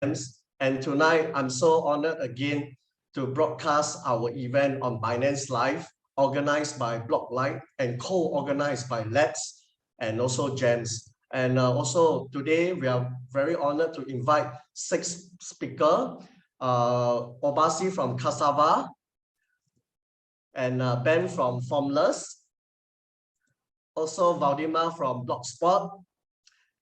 And tonight, I'm so honored again to broadcast our event on Binance Live, organized by Blocklikes and co-organized by Let's and also Gems. And also today, we are very honored to invite 6 speakers, Obasi from Cassava, and Ben from Formless, also Valdemar from Blogspot,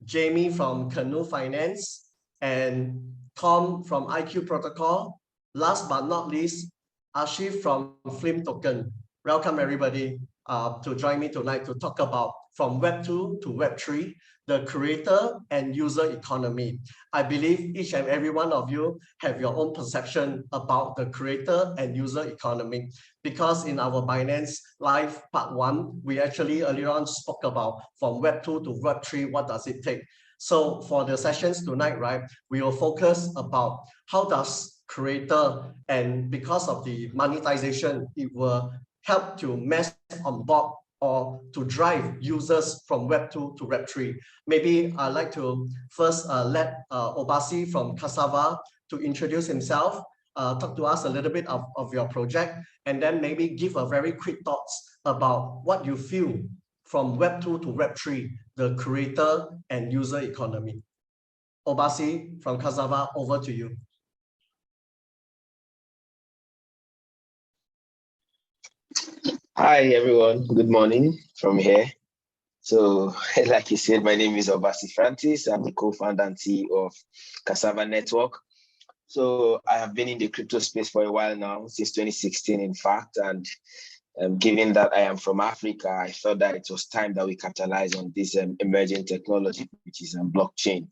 Jamie from Canoe Finance, and Tom from IQ Protocol. Last but not least, Ashif from Flame Token. Welcome everybody to join me tonight to talk about from Web2 to Web3, the creator and user economy. I believe each and every one of you have your own perception about the creator and user economy, because in our Binance Live Part 1, we actually earlier on spoke about from Web2 to Web3, what does it take? So for the sessions tonight, right, we will focus about how does creator, and because of the monetization, it will help to mass on board or to drive users from Web2 to Web3. Maybe I'd like to first let Obasi from Cassava to introduce himself, talk to us a little bit of your project, and then maybe give a very quick thoughts about what you feel from Web2 to Web3, the creator and user economy. Obasi from Cassava, over to you. Hi everyone, good morning from here. So like you said, my name is Obasi Francis. I'm the co-founder and CEO of Cassava Network. So I have been in the crypto space for a while now, since 2016 in fact, and given that I am from Africa, I felt that it was time that we capitalize on this emerging technology, which is blockchain.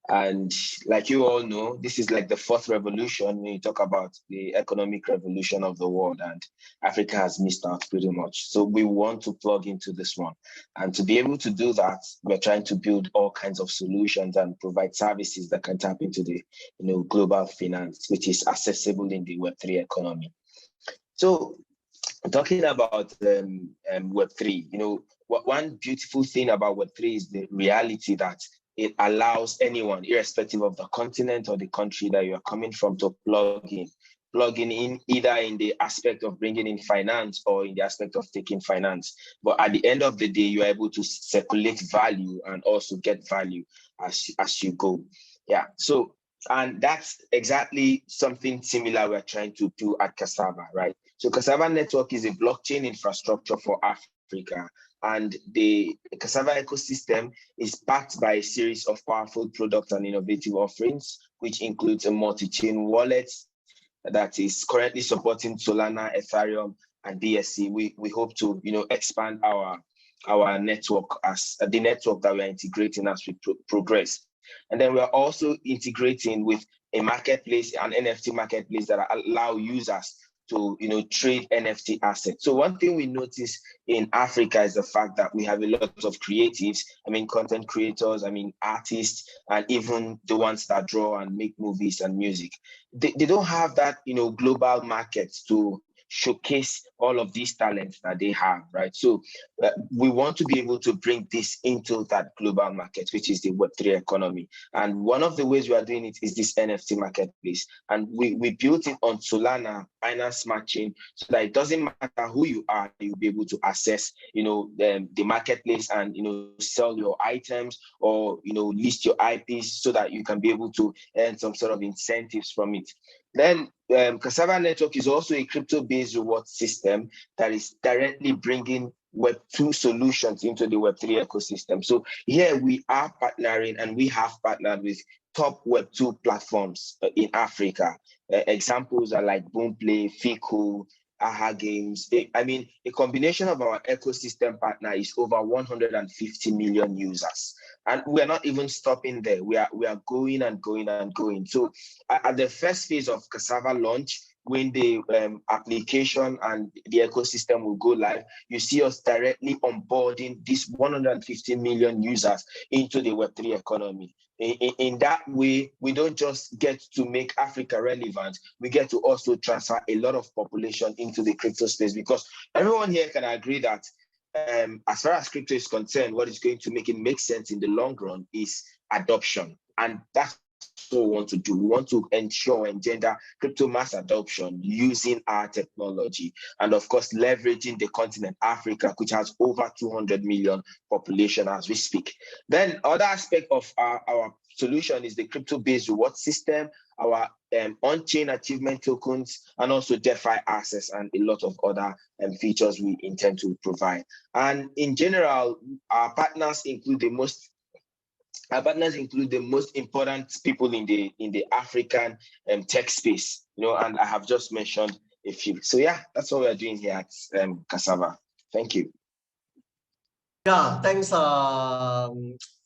And like you all know, this is like the 4th revolution when you talk about the economic revolution of the world, and Africa has missed out pretty much. So we want to plug into this one. And to be able to do that, we're trying to build all kinds of solutions and provide services that can tap into the global finance, which is accessible in the Web3 economy. So talking about Web3, one beautiful thing about Web3 is the reality that it allows anyone, irrespective of the continent or the country that you are coming from, to plugging in either in the aspect of bringing in finance or in the aspect of taking finance. But at the end of the day, you're able to circulate value and also get value as you go. Yeah. So, and that's exactly something similar we're trying to do at Cassava, right? So Cassava Network is a blockchain infrastructure for Africa. And the Cassava ecosystem is backed by a series of powerful products and innovative offerings, which includes a multi-chain wallet that is currently supporting Solana, Ethereum, and BSC. We hope to expand our network as the network that we're integrating as we progress. And then we're also integrating with a marketplace, an NFT marketplace that allow users to trade NFT assets. So one thing we notice in Africa is the fact that we have a lot of creatives, content creators, artists, and even the ones that draw and make movies and music. They don't have that global market to showcase all of these talents that they have, right? So we want to be able to bring this into that global market, which is the Web3 economy. And one of the ways we are doing it is this NFT marketplace. And we built it on Solana, Binance Smart Chain, so that it doesn't matter who you are, you'll be able to access, the marketplace and, sell your items or, list your IPs so that you can be able to earn some sort of incentives from it. Then Cassava Network is also a crypto-based reward system that is directly bringing Web2 solutions into the Web3 ecosystem. So here we are partnering, and we have partnered with top Web2 platforms in Africa. Examples are like Boomplay, Fico, Aha Games. A combination of our ecosystem partner is over 150 million users. And we're not even stopping there. We are going and going and going. So at the first phase of Cassava launch, when the application and the ecosystem will go live, you see us directly onboarding these 150 million users into the Web3 economy. In that way, we don't just get to make Africa relevant, we get to also transfer a lot of population into the crypto space, because everyone here can agree that as far as crypto is concerned, what is going to make it make sense in the long run is adoption. And that's also want to do. We want to ensure and engender crypto mass adoption using our technology, and of course leveraging the continent Africa, which has over 200 million population as we speak. Then other aspect of our solution is the crypto-based reward system, our on-chain achievement tokens, and also DeFi access, and a lot of other features we intend to provide. And in general, our partners include the most important people in the African tech space, and I have just mentioned a few. So yeah, that's what we are doing here at Cassava. Thank you. Yeah, thanks,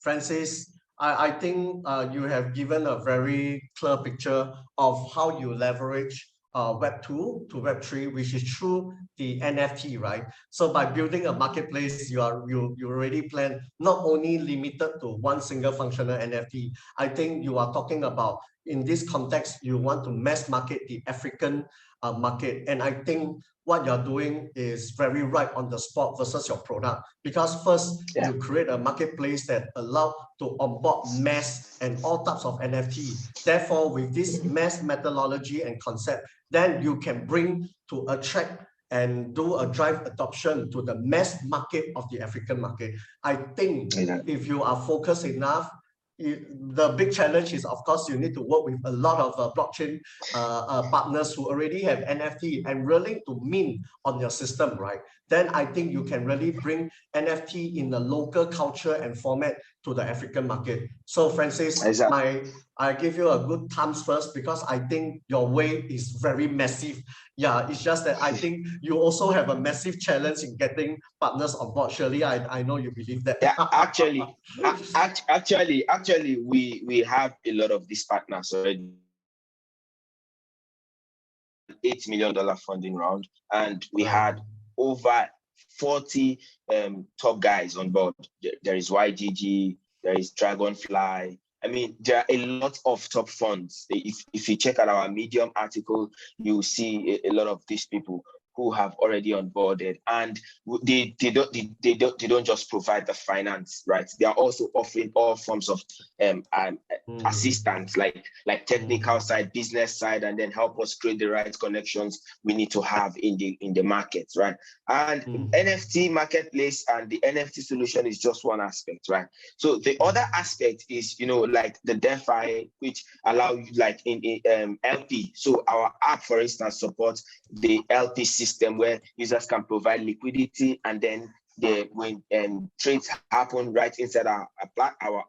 Francis. I think you have given a very clear picture of how you leverage Web2 to Web3, which is through the NFT, right? So by building a marketplace, you already plan not only limited to one single functional NFT. I think you are talking about, in this context, you want to mass market the African market. And I think what you're doing is very right on the spot versus your product. Because first, you create a marketplace that allows to onboard mass and all types of NFT. Therefore, with this mass methodology and concept, then you can bring to attract and do a drive adoption to the mass market of the African market. I think if you are focused enough, the big challenge is, of course, you need to work with a lot of blockchain partners who already have NFT and willing to mint on your system, right? Then I think you can really bring NFT in the local culture and format to the African market. So Francis, I give you a good thumbs first, because I think your way is very massive. Yeah, it's just that I think you also have a massive challenge in getting partners on board. Surely, I know you believe that. Yeah, actually, we have a lot of these partners already. $8 million funding round, and we had over 40 top guys on board. There is YGG, there is Dragonfly. I mean, there are a lot of top funds. If you check out our Medium article, you see a lot of these people who have already onboarded, and they don't just provide the finance, right? They are also offering all forms of assistance, like technical side, business side, and then help us create the right connections we need to have in the market, right? And NFT marketplace and the NFT solution is just one aspect, right? So the other aspect is, like the DeFi, which allow you, like in LP. So our app, for instance, supports the LP system where users can provide liquidity, and then when trades happen right inside our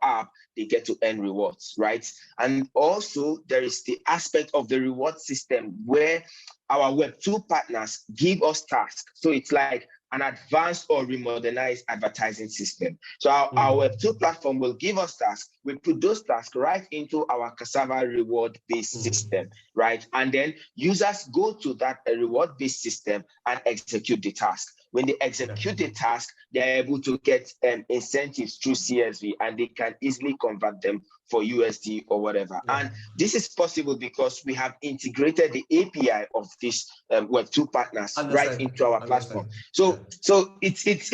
app, they get to earn rewards, right? And also there is the aspect of the reward system where our Web2 partners give us tasks. So it's like an advanced or remodernized advertising system. So our Web2 platform will give us tasks. We put those tasks right into our Cassava reward-based system, right? And then users go to that reward-based system and execute the task. When they execute the task, they're able to get incentives through CSV, and they can easily convert them for USD or whatever. And this is possible because we have integrated the API of this Web2 partners right into our platform. So it's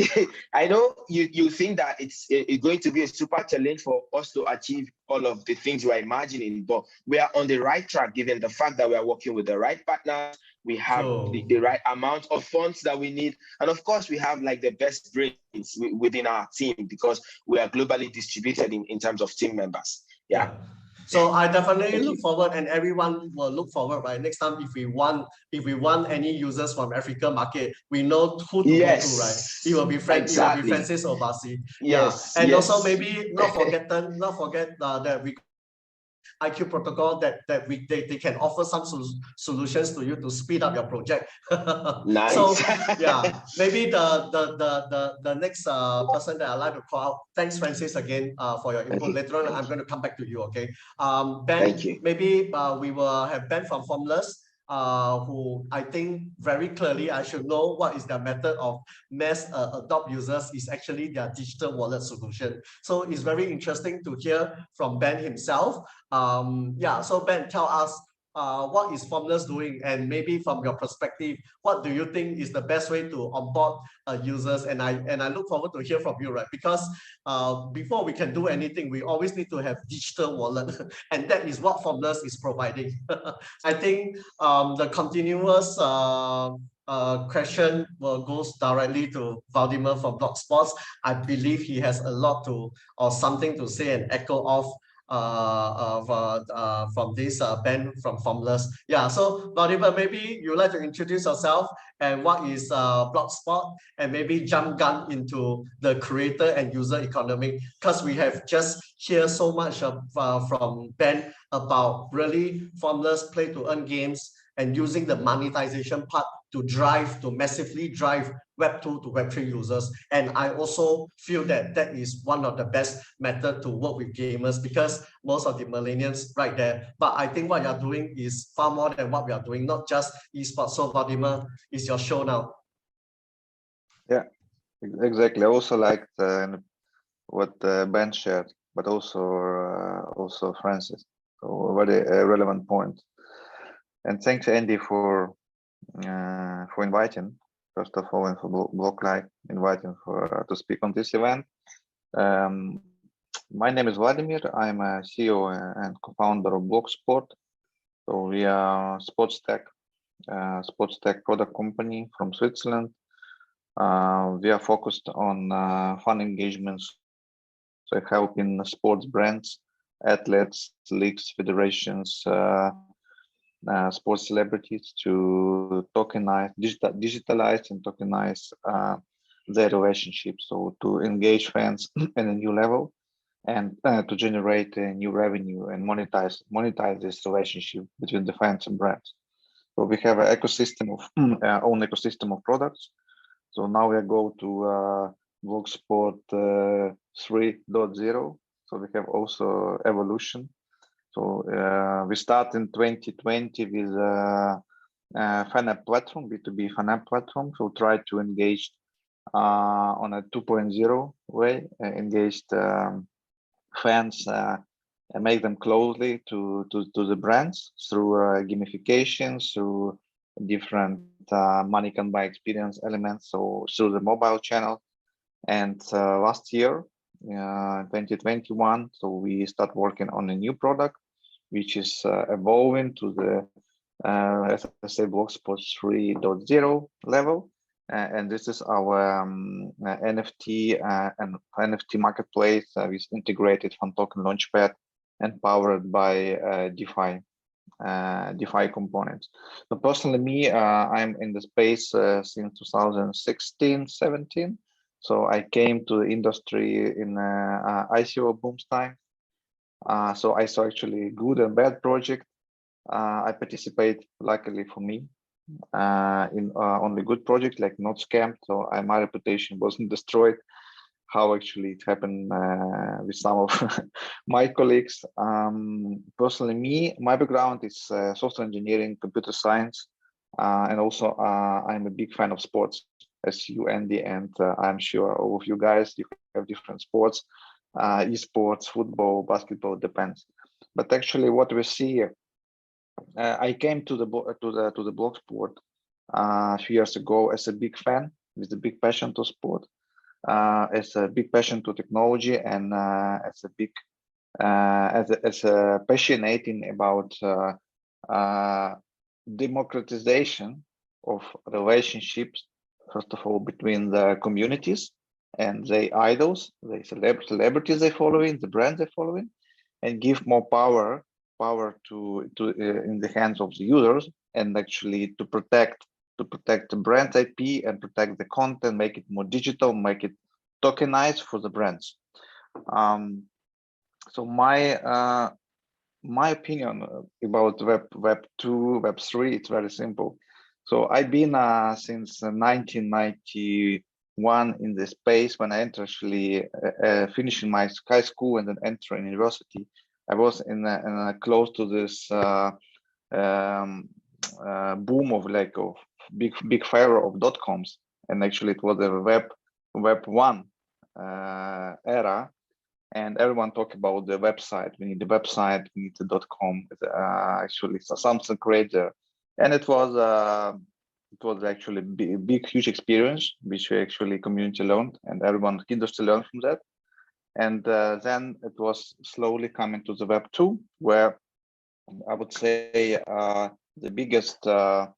I know you think that it's going to be a super challenge for us to achieve all of the things you are imagining, but we are on the right track given the fact that we are working with the right partners. We have the right amount of funds that we need. And of course, we have like the best brains within our team because we are globally distributed in terms of team members. Yeah. So I definitely look forward, and everyone will look forward, right? Next time, if we want any users from African market, we know who to go to, right? It will be Francis Obasi. Yes. And also maybe not forget that we IQ protocol that they can offer some solutions to you to speed up your project. Nice. So yeah, maybe the next person that I'd like to call out. Thanks, Francis, again for your input. Later on, I'm going to come back to you. Okay, Ben. Thank you. Maybe we will have Ben from Formless, who I think very clearly I should know what is their method of mass adopt users is actually their digital wallet solution. So it's very interesting to hear from Ben himself. Yeah, so Ben, tell us what is Formless doing, and maybe from your perspective, what do you think is the best way to onboard users? And I look forward to hear from you, right? Because before we can do anything, we always need to have digital wallet, and that is what Formless is providing. I think the continuous question goes directly to Vladimir from Blogspots. I believe he has a lot to or something to say and echo off from this Ben from Formless. Yeah, so Vladimir, maybe you'd like to introduce yourself and what is Blogspot, and maybe jump gun into the creator and user economy, because we have just heard so much from Ben about really Formless play to earn games and using the monetization part to massively drive Web2 to Web3 users. And I also feel that that is one of the best method to work with gamers, because most of the millennials right there. But I think what you're doing is far more than what we are doing, not just esports. So Vladimir, it's your show now. Yeah, exactly. I also liked what Ben shared, but also Francis. So very relevant point. And thanks Andy for inviting, first of all, and for Blocklikes inviting to speak on this event. My name is Vladimir. I'm a CEO and co-founder of Blocksport. So we are sports tech product company from Switzerland. We are focused on fun engagements, so helping sports brands, athletes, leagues, federations, sports celebrities to tokenize, digitalize and tokenize their relationships. So to engage fans at a new level and to generate a new revenue and monetize this relationship between the fans and brands. So we have an ecosystem of own ecosystem of products. So now we go to Blogsport 3.0. So we have also evolution. So we start in 2020 with a fan app platform, B2B fan app platform. So try to engage on a 2.0 way, engaged fans and make them closely to the brands through gamifications, through different money can buy experience elements, so through the mobile channel. And last year, 2021, so we start working on a new product, which is evolving to the, as I say, Blogspot 3.0 level. And this is our NFT and NFT marketplace with integrated fan token launchpad and powered by DeFi components. So personally, me, I'm in the space since 2016, 17. So I came to the industry in ICO boom time. So I saw actually good and bad project. I participate, luckily for me, in only good project, like not scammed. So my reputation wasn't destroyed. How actually it happened with some of my colleagues. Personally, me, my background is software engineering, computer science, and also I'm a big fan of sports, as you, Andy, and I'm sure all of you guys, you have different sports, esports, football, basketball, depends. But actually, what we see, I came to the Blogsport a few years ago as a big fan with a big passion to sport, as a big passion to technology, and as a passionating about democratization of relationships, first of all, between the communities and the idols, the celebrities they following, the brands they following, and give more power to in the hands of the users, and actually to protect the brand IP and protect the content, make it more digital, make it tokenized for the brands. So my opinion about Web 2, Web 3, it's very simple. So I've been since 1991 in the space. When I actually finishing my high school and then entering university, I was in close to this boom of big fire of .coms, and actually it was a Web 1 era. and everyone talk about the website. We need the website, we need the .com. Actually, so something greater, and it was actually big, huge experience, which we actually community learned, and everyone industry learned from that. And then it was slowly coming to the Web2, where I would say the biggest, I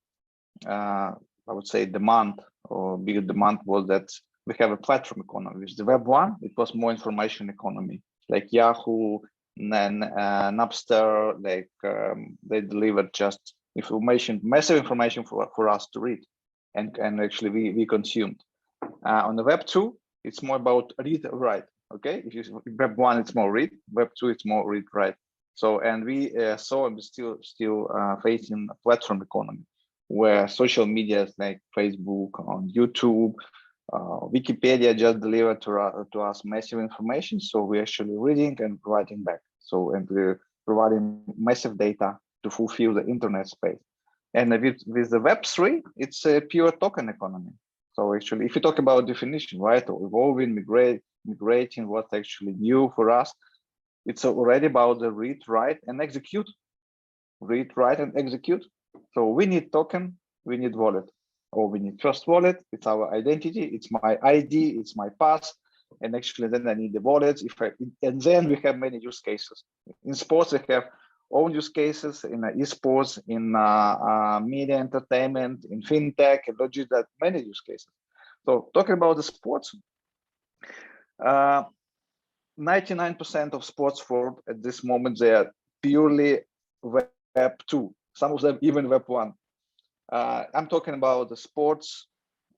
would say, demand or bigger demand was that we have a platform economy. With the Web1, it was more information economy, like Yahoo, and Napster, like they delivered just information, massive information for us to read, and actually we consumed. On the Web2, it's more about read write. Okay, if you Web1, it's more read. Web2, it's more read write. So, and we saw and still facing a platform economy, where social media like Facebook, on YouTube, Wikipedia just delivered to us massive information. So we're actually reading and writing back. So, and we're providing massive data to fulfill the internet space. And with the Web3, it's a pure token economy. So actually, if you talk about definition, right, or evolving, migrating, what's actually new for us, it's already about the read, write, and execute. Read, write, and execute. So we need token, we need wallet, or we need first wallet. It's our identity, it's my ID, it's my pass, and actually then I need the wallets. And then we have many use cases. In sports, we have own use cases, in esports, in media entertainment, in fintech, and logistics, that many use cases. So talking about the sports, 99% of sports world at this moment, they are purely Web2. Some of them even Web1. I'm talking about the sports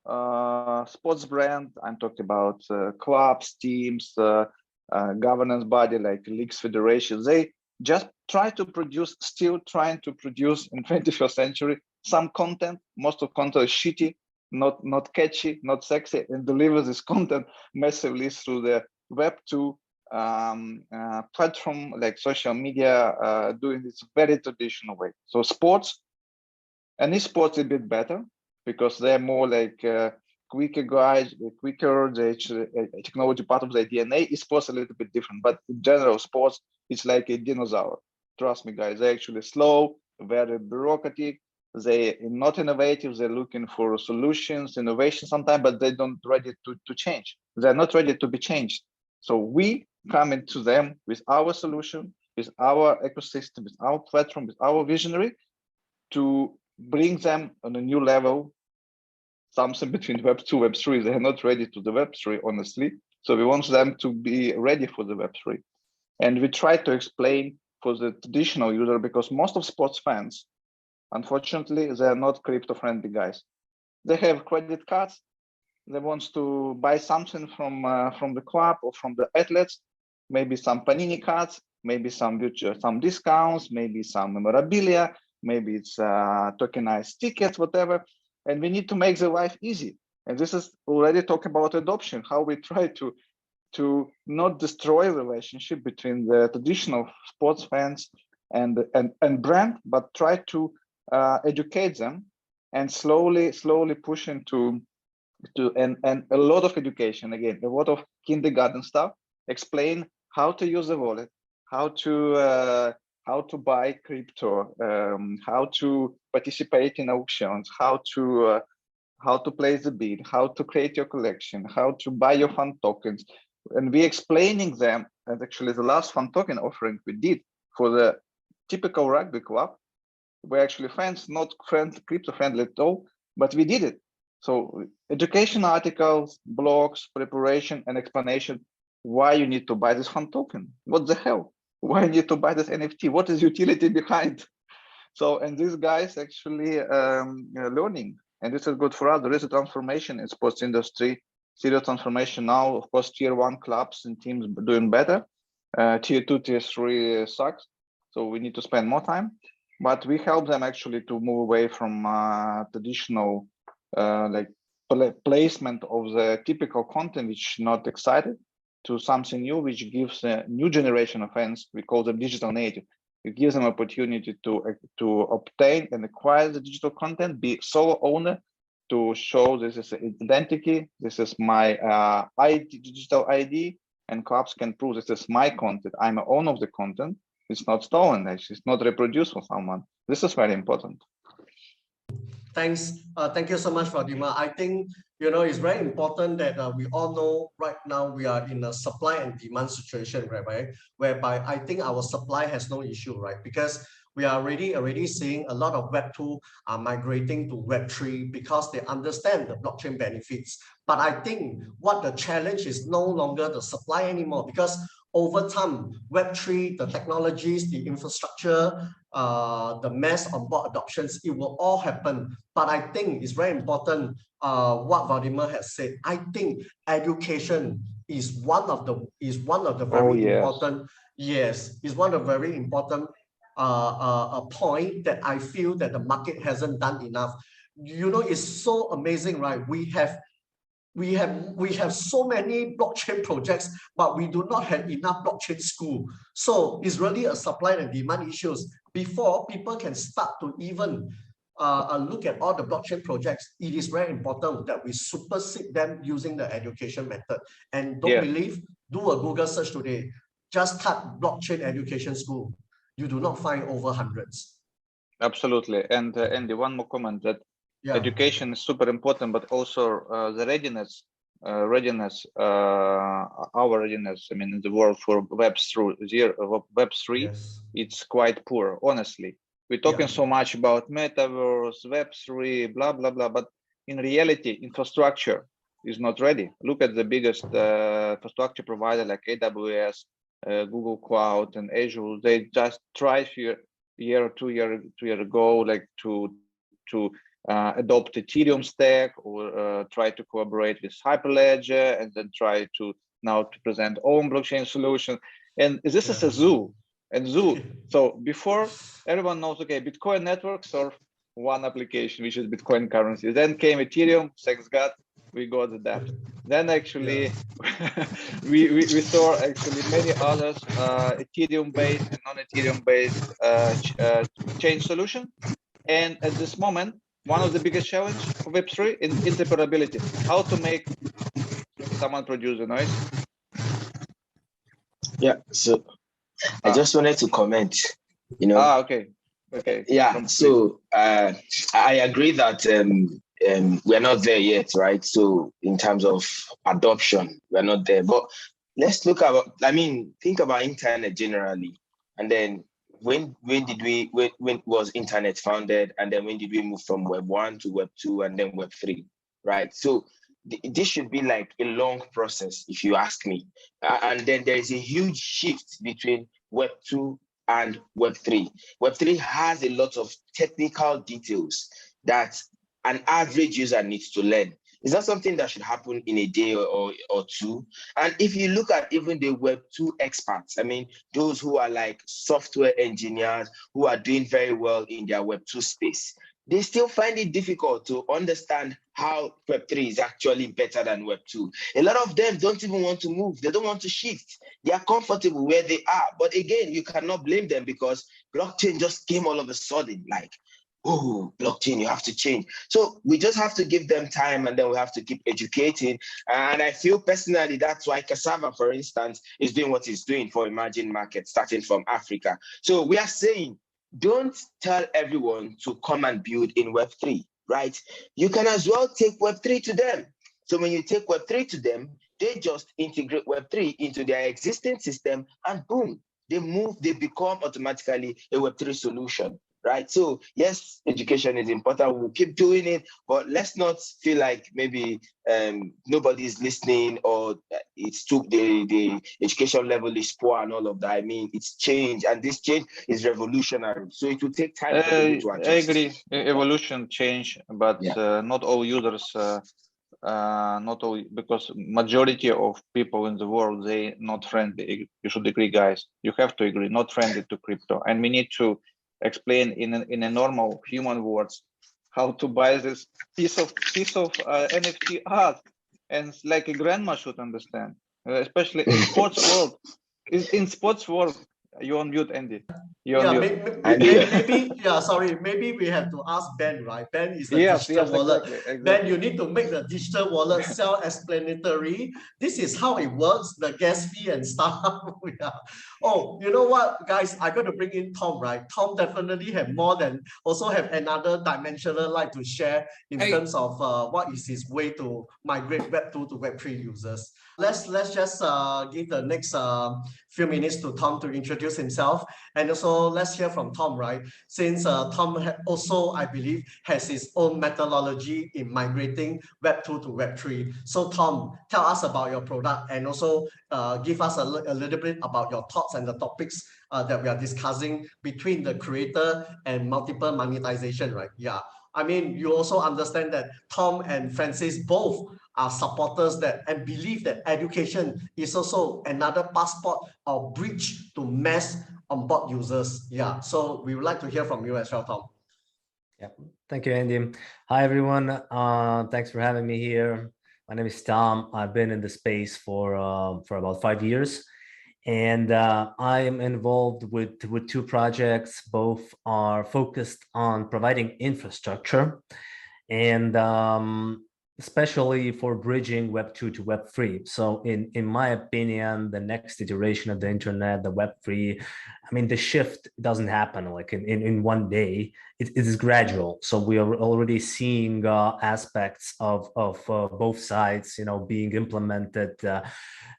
brand. I'm talking about clubs, teams, governance body like leagues, federations. They just still trying to produce in 21st century some content. Most of content is shitty, not catchy, not sexy, and deliver this content massively through the Web2 platform like social media, doing this very traditional way. So sports and esports a bit better because they're more like quicker guys, quicker. The technology part of the DNA. Esports a little bit different, but in general, sports it's like a dinosaur. Trust me, guys. They're actually slow, very bureaucratic. They're not innovative. They're looking for solutions, innovation sometimes, but they're not ready to change. They're not ready to be changed. So we come into them with our solution, with our ecosystem, with our platform, with our visionary to bring them on a new level, something between Web2, Web3. They are not ready to the Web3, honestly. So we want them to be ready for the Web3. And we try to explain for the traditional user, because most of sports fans, unfortunately, they are not crypto-friendly guys. They have credit cards. They want to buy something from the club or from the athletes, maybe some Panini cards, maybe some discounts, maybe some memorabilia, maybe it's tokenized tickets, whatever. And we need to make the life easy. And this is already talk about adoption, how we try to not destroy the relationship between the traditional sports fans and brand, but try to educate them and slowly push into and a lot of education, again, a lot of kindergarten stuff, explain how to use the wallet, how to buy crypto, how to participate in auctions, how to place the bid, how to create your collection, how to buy your fund tokens. And we explaining them, and actually the last fund token offering we did for the typical rugby club, where actually fans not crypto friendly at all, but we did it. So education articles, blogs, preparation, and explanation why you need to buy this fund token. What the hell? Why you need to buy this NFT? What is utility behind? So, and these guys actually learning, and this is good for us. There is a transformation in sports industry, serious transformation now. Of course, tier 1 clubs and teams doing better. Tier 2, tier 3 sucks. So we need to spend more time, but we help them actually to move away from traditional like placement of the typical content, which not excited, to something new, which gives a new generation of fans. We call them digital native. It gives them opportunity to obtain and acquire the digital content, be sole owner, to show this is identity, this is my ID, digital ID, and clubs can prove this is my content, I'm the owner of the content, it's not stolen, actually, it's not reproduced for someone. This is very important. Thanks. Thank you so much, Fatima. I think, it's very important that we all know right now we are in a supply and demand situation, right? Whereby I think our supply has no issue, right? Because we are already seeing a lot of Web2 are migrating to Web3 because they understand the blockchain benefits. But I think what the challenge is no longer the supply anymore, because over time, Web3, the technologies, the infrastructure, the mass on-board adoptions, it will all happen. But I think it's very important what Vladimir has said. I think education is one of the very important. Yes, is one of the very important a point that I feel that the market hasn't done enough. It's so amazing, right? We have so many blockchain projects, but we do not have enough blockchain school. So it's really a supply and demand issues. Before people can start to even look at all the blockchain projects, it is very important that we supersede them using the education method. And don't believe, do a Google search today. Just type blockchain education school. You do not find over hundreds. Absolutely. And Andy, one more comment that education is super important, but also the readiness, our readiness, I mean, in the world for Web3, it's quite poor, honestly. We're talking so much about metaverse, Web3, blah, blah, blah, but in reality, infrastructure is not ready. Look at the biggest infrastructure provider like AWS, Google Cloud and Azure. They just tried a year or two years ago, like to adopt Ethereum stack or try to collaborate with Hyperledger, and then try to now to present own blockchain solution. And this is a zoo. So before, everyone knows, okay, Bitcoin network serve one application, which is Bitcoin currency. Then came Ethereum, thanks God, we got that. Then actually we saw actually many others Ethereum based and non-Ethereum based chain solution. And at this moment, one of the biggest challenge for Web3 is interoperability. How to make someone produce a noise? Yeah, so I just wanted to comment, okay. Yeah, so I agree that we're not there yet, right? So in terms of adoption, we're not there. But let's look about, think about internet generally. And then when was internet founded? And then when did we move from Web 1 to Web 2 and then Web 3, right? So this should be like a long process, if you ask me. And then there is a huge shift between Web 2 and Web 3. Web 3 has a lot of technical details that an average user needs to learn. It's not something that should happen in a day or two. And if you look at even the Web 2 experts, those who are like software engineers who are doing very well in their Web 2 space, they still find it difficult to understand how Web 3 is actually better than Web 2. A lot of them don't even want to move. They don't want to shift. They are comfortable where they are. But again, you cannot blame them because blockchain just came all of a sudden, like, oh, blockchain, you have to change. So we just have to give them time, and then we have to keep educating. And I feel personally, that's why Cassava, for instance, is doing what it's doing for emerging markets, starting from Africa. So we are saying, don't tell everyone to come and build in Web3, right? You can as well take Web3 to them. So when you take Web3 to them, they just integrate Web3 into their existing system, and boom, they become automatically a Web3 solution, right? So yes, education is important. We'll keep doing it, but let's not feel like maybe nobody's listening or it's too the education level is poor and all of that. It's change, and this change is revolutionary. So it will take time for people to adjust. I agree. Evolution, change, but not all users. Not all, because majority of people in the world, they not friendly. You should agree, guys. You have to agree, not friendly to crypto, and we need to explain in a normal human words how to buy this piece of NFT art, and like a grandma should understand, especially in sports world. In sports world, You on mute, Andy. You on Yeah, mute. maybe, yeah, sorry, maybe we have to ask Ben, right? Ben is the Yes, digital wallet. exactly. Ben, you need to make the digital wallet self-explanatory. This is how it works, the gas fee and stuff. Yeah. Oh, you know what, guys? I got to bring in Tom, right? Tom definitely have more than, also have another dimensional like to share in terms of what is his way to migrate Web2 to Web3 users. Let's just give the next few minutes to Tom to introduce himself. And also let's hear from Tom, right? Since Tom also, I believe, has his own methodology in migrating Web2 to Web3. So Tom, tell us about your product and also give us a little bit about your thoughts and the topics that we are discussing between the creator and multiple monetization, right? Yeah. I mean, you also understand that Tom and Francis both are supporters that and believe that education is also another passport or bridge to mass on-board users. Yeah, so we would like to hear from you as well, Tom. Yeah, thank you, Andy. Hi, everyone. Thanks for having me here. My name is Tom. I've been in the space for about 5 years, and I am involved with two projects. Both are focused on providing infrastructure, and especially for bridging Web2 to Web3. So in my opinion, the next iteration of the internet, the Web3, I mean, the shift doesn't happen like in one day. It is gradual. So we are already seeing aspects of both sides, being implemented.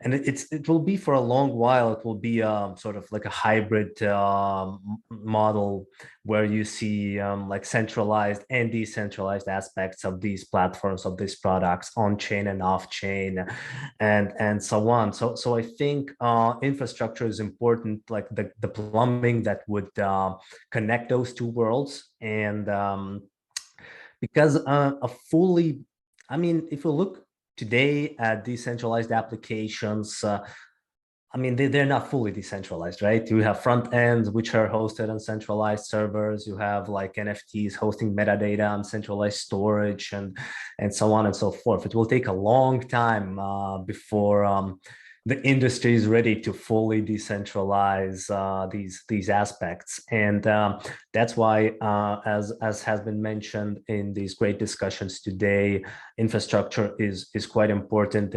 And it will be for a long while. It will be sort of like a hybrid model where you see like centralized and decentralized aspects of these platforms, of these products, on chain and off chain, and so on. So I think infrastructure is important, like the plumbing that would connect those two worlds, and because I mean, if we look today at decentralized applications, I mean, they're not fully decentralized, right? You have front ends, which are hosted on centralized servers. You have like NFTs hosting metadata on centralized storage, and so on and so forth. It will take a long time before the industry is ready to fully decentralize these aspects, and that's why, as has been mentioned in these great discussions today, infrastructure is quite important.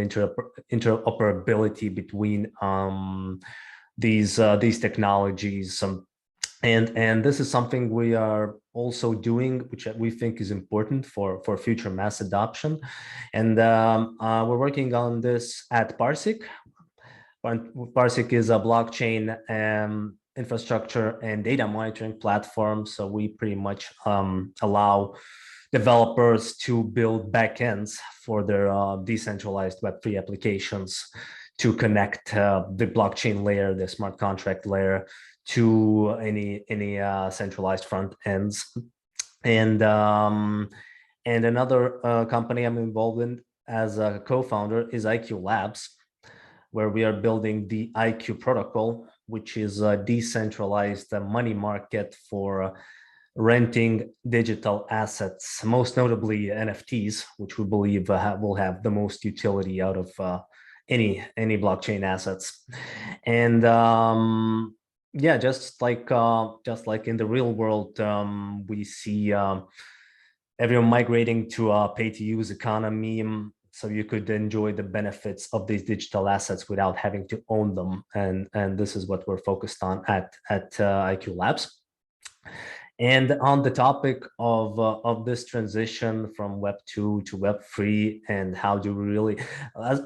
Interoperability between these technologies, and this is something we are also doing, which we think is important for future mass adoption, and we're working on this at Parsec. Parsec is a blockchain infrastructure and data monitoring platform. So we pretty much allow developers to build backends for their decentralized Web3 applications to connect the blockchain layer, the smart contract layer, to any centralized front ends. And another company I'm involved in as a co-founder is IQ Labs, where we are building the IQ protocol, which is a decentralized money market for renting digital assets, most notably NFTs, which we believe will have the most utility out of any blockchain assets. And yeah, just like in the real world, we see everyone migrating to a pay-to-use economy. So you could enjoy the benefits of these digital assets without having to own them, and this is what we're focused on at IQ Labs. And on the topic of this transition from Web2 to Web3, and how do we really,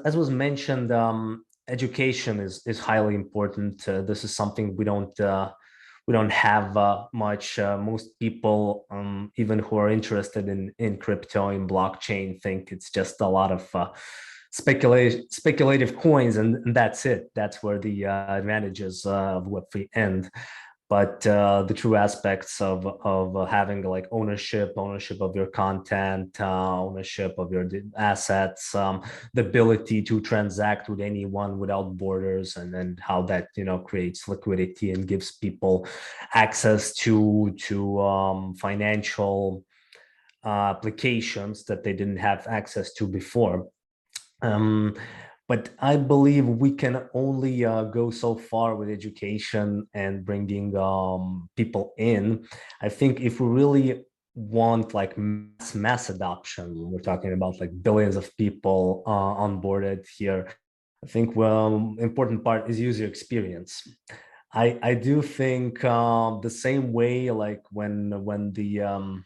as was mentioned, education is highly important. This is something we don't have much. Most people, even who are interested in crypto, in blockchain, think it's just a lot of speculative coins, and that's it. That's where the advantages of Web3 end. But the true aspects of having like ownership of your content, ownership of your assets, the ability to transact with anyone without borders, and then how that creates liquidity and gives people access to financial applications that they didn't have access to before. But I believe we can only go so far with education and bringing people in. I think if we really want like mass adoption, we're talking about like billions of people onboarded here. I think important part is user experience. I do think the same way like when the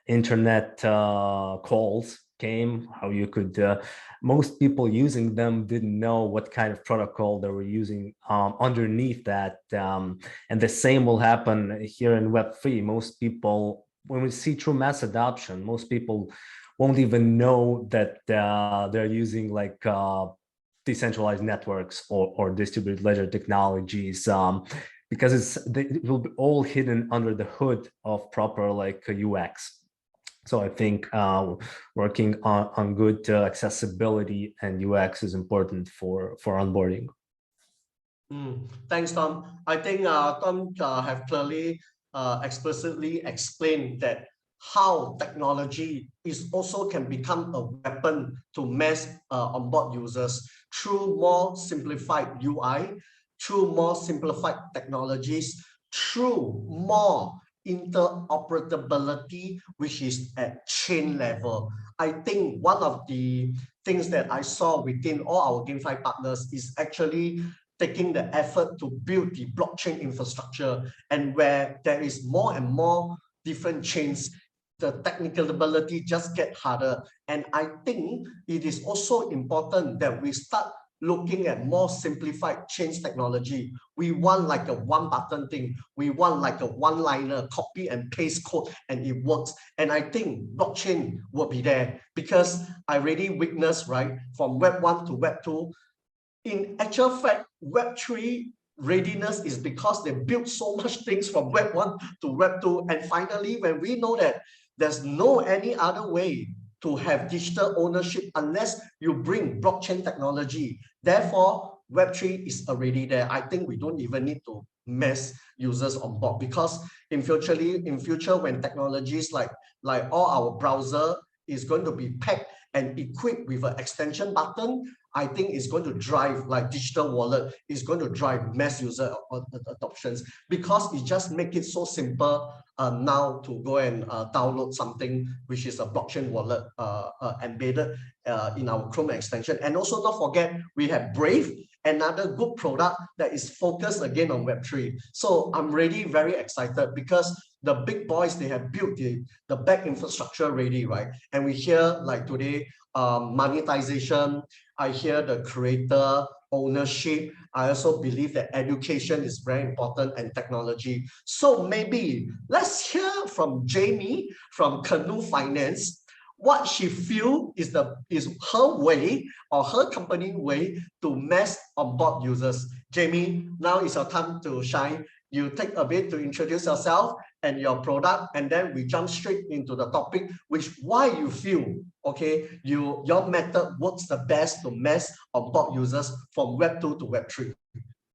internet calls came, how you could most people using them didn't know what kind of protocol they were using underneath that, and the same will happen here in Web3. Most people, when we see true mass adoption, most people won't even know that they're using like decentralized networks or distributed ledger technologies, because it will be all hidden under the hood of proper like UX. So I think working on good accessibility and UX is important for onboarding. Thanks, Tom. I think Tom have clearly explicitly explained that how technology is also can become a weapon to mass onboard users through more simplified UI, through more simplified technologies, through more interoperability, which is at chain level. I think one of the things that I saw within all our GameFi partners is actually taking the effort to build the blockchain infrastructure, and where there is more and more different chains, the technical ability just get harder. And I think it is also important that we start looking at more simplified chains technology. We want like a one button thing. We want like a one-liner, copy and paste code, and it works. And I think blockchain will be there, because I already witnessed, right, from Web 1 to Web 2, in actual fact, Web3 readiness is because they built so much things from Web 1 to Web 2. And finally, when we know that there's no any other way to have digital ownership unless you bring blockchain technology, therefore, Web3 is already there. I think we don't even need to mass users on board, because in future when technologies like all our browser is going to be packed and equipped with an extension button, I think it's going to drive like digital wallet, is going to drive mass user adoptions, because it just make it so simple now to go and download something which is a blockchain wallet embedded in our Chrome extension. And also not forget, we have Brave, another good product that is focused again on Web3. So I'm really very excited, because the big boys, they have built the back infrastructure ready, right? And we hear like today, monetization, I hear the creator ownership. I also believe that education is very important, and technology. So maybe let's hear from Jamie from Canoe Finance, what she feel is her way or her company way to mass onboard users. Jamie, now is your time to shine. You take a bit to introduce yourself and your product, and then we jump straight into the topic, which why you feel, okay, your method works the best to mass onboard users from Web 2 to Web 3.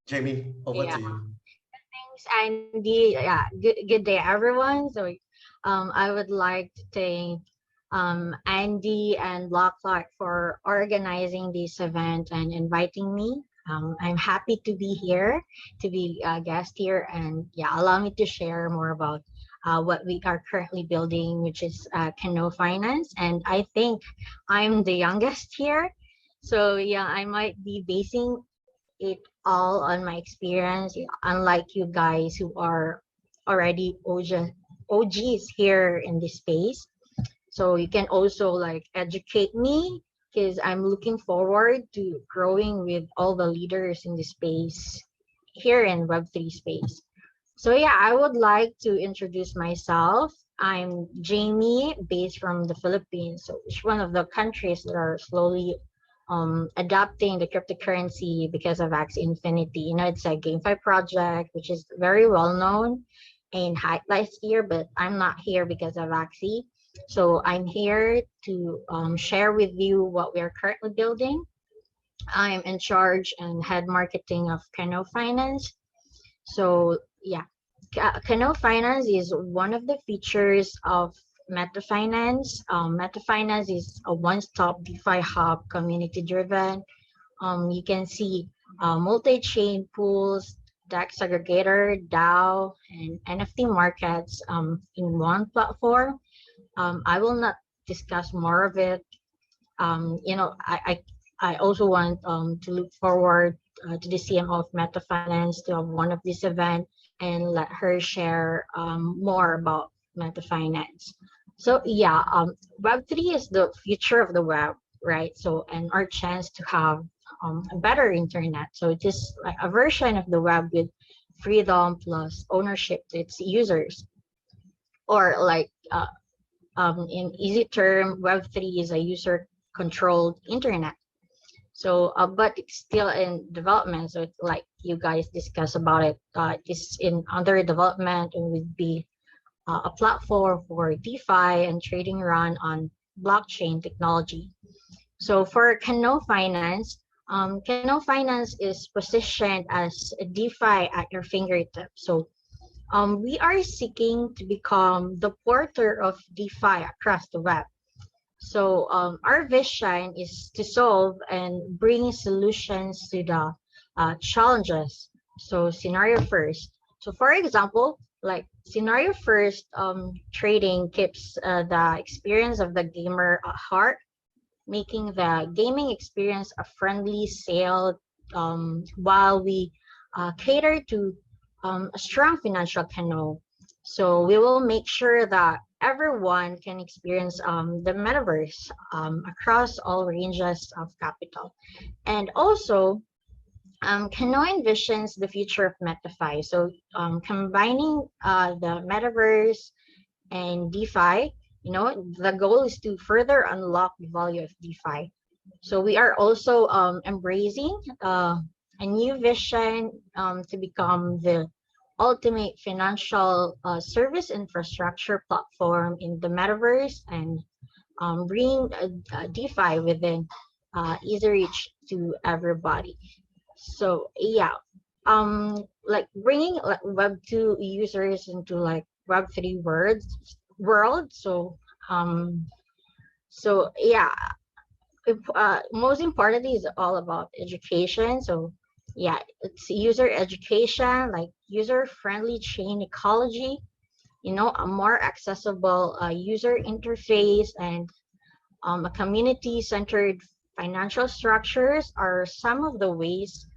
Jamie, over to you. Thanks, Andy. Yeah, good day, everyone. So I would like to thank Andy and Blocklikes for organizing this event and inviting me. I'm happy to be here, to be a guest here, and yeah, allow me to share more about what we are currently building, which is Canoe Finance. And I think I'm the youngest here, so yeah, I might be basing it all on my experience, unlike you guys who are already OGs here in this space. So you can also like educate me, because I'm looking forward to growing with all the leaders in the space here in Web3 space. So yeah, I would like to introduce myself. I'm Jamie, based from the Philippines, so it's one of the countries that are slowly adopting the cryptocurrency because of Axie Infinity. You know, it's a GameFi project, which is very well known and highlights here, but I'm not here because of Axie. So I'm here to share with you what we are currently building. I'm in charge and head marketing of Canoe Finance. So yeah, Canoe Finance is one of the features of Meta Finance. Meta Finance is a one-stop DeFi hub, community-driven, You can see multi-chain pools, DEX aggregator, DAO, and NFT markets in one platform. I will not discuss more of it. I also want to look forward to the CMO of Meta Finance to have one of this event and let her share more about Meta Finance. So yeah, Web3 is the future of the web, right? So, and our chance to have a better internet. So it is like a version of the web with freedom plus ownership to its users, or like in easy term, Web3 is a user-controlled internet. So, but it's still in development. So, it's like you guys discuss about it, it's in under development and would be a platform for DeFi and trading run on blockchain technology. So, for Canoe Finance, Canoe Finance is positioned as a DeFi at your fingertips. So, we are seeking to become the porter of DeFi across the web. So our vision is to solve and bring solutions to the challenges. So scenario first. So for example, like scenario first, trading keeps the experience of the gamer at heart, making the gaming experience a friendly sale, while we cater to a strong financial Canoe. So we will make sure that everyone can experience the metaverse across all ranges of capital. And also, Canoe envisions the future of MetaFi. So combining the metaverse and DeFi, the goal is to further unlock the value of DeFi. So we are also embracing a new vision to become the ultimate financial service infrastructure platform in the metaverse, and bring DeFi within easy reach to everybody. So yeah, like bringing like Web2 users into like Web3 world. So yeah, most importantly is all about education. So yeah, it's user education, like user-friendly chain ecology, a more accessible user interface, and a community-centered financial structures are some of the ways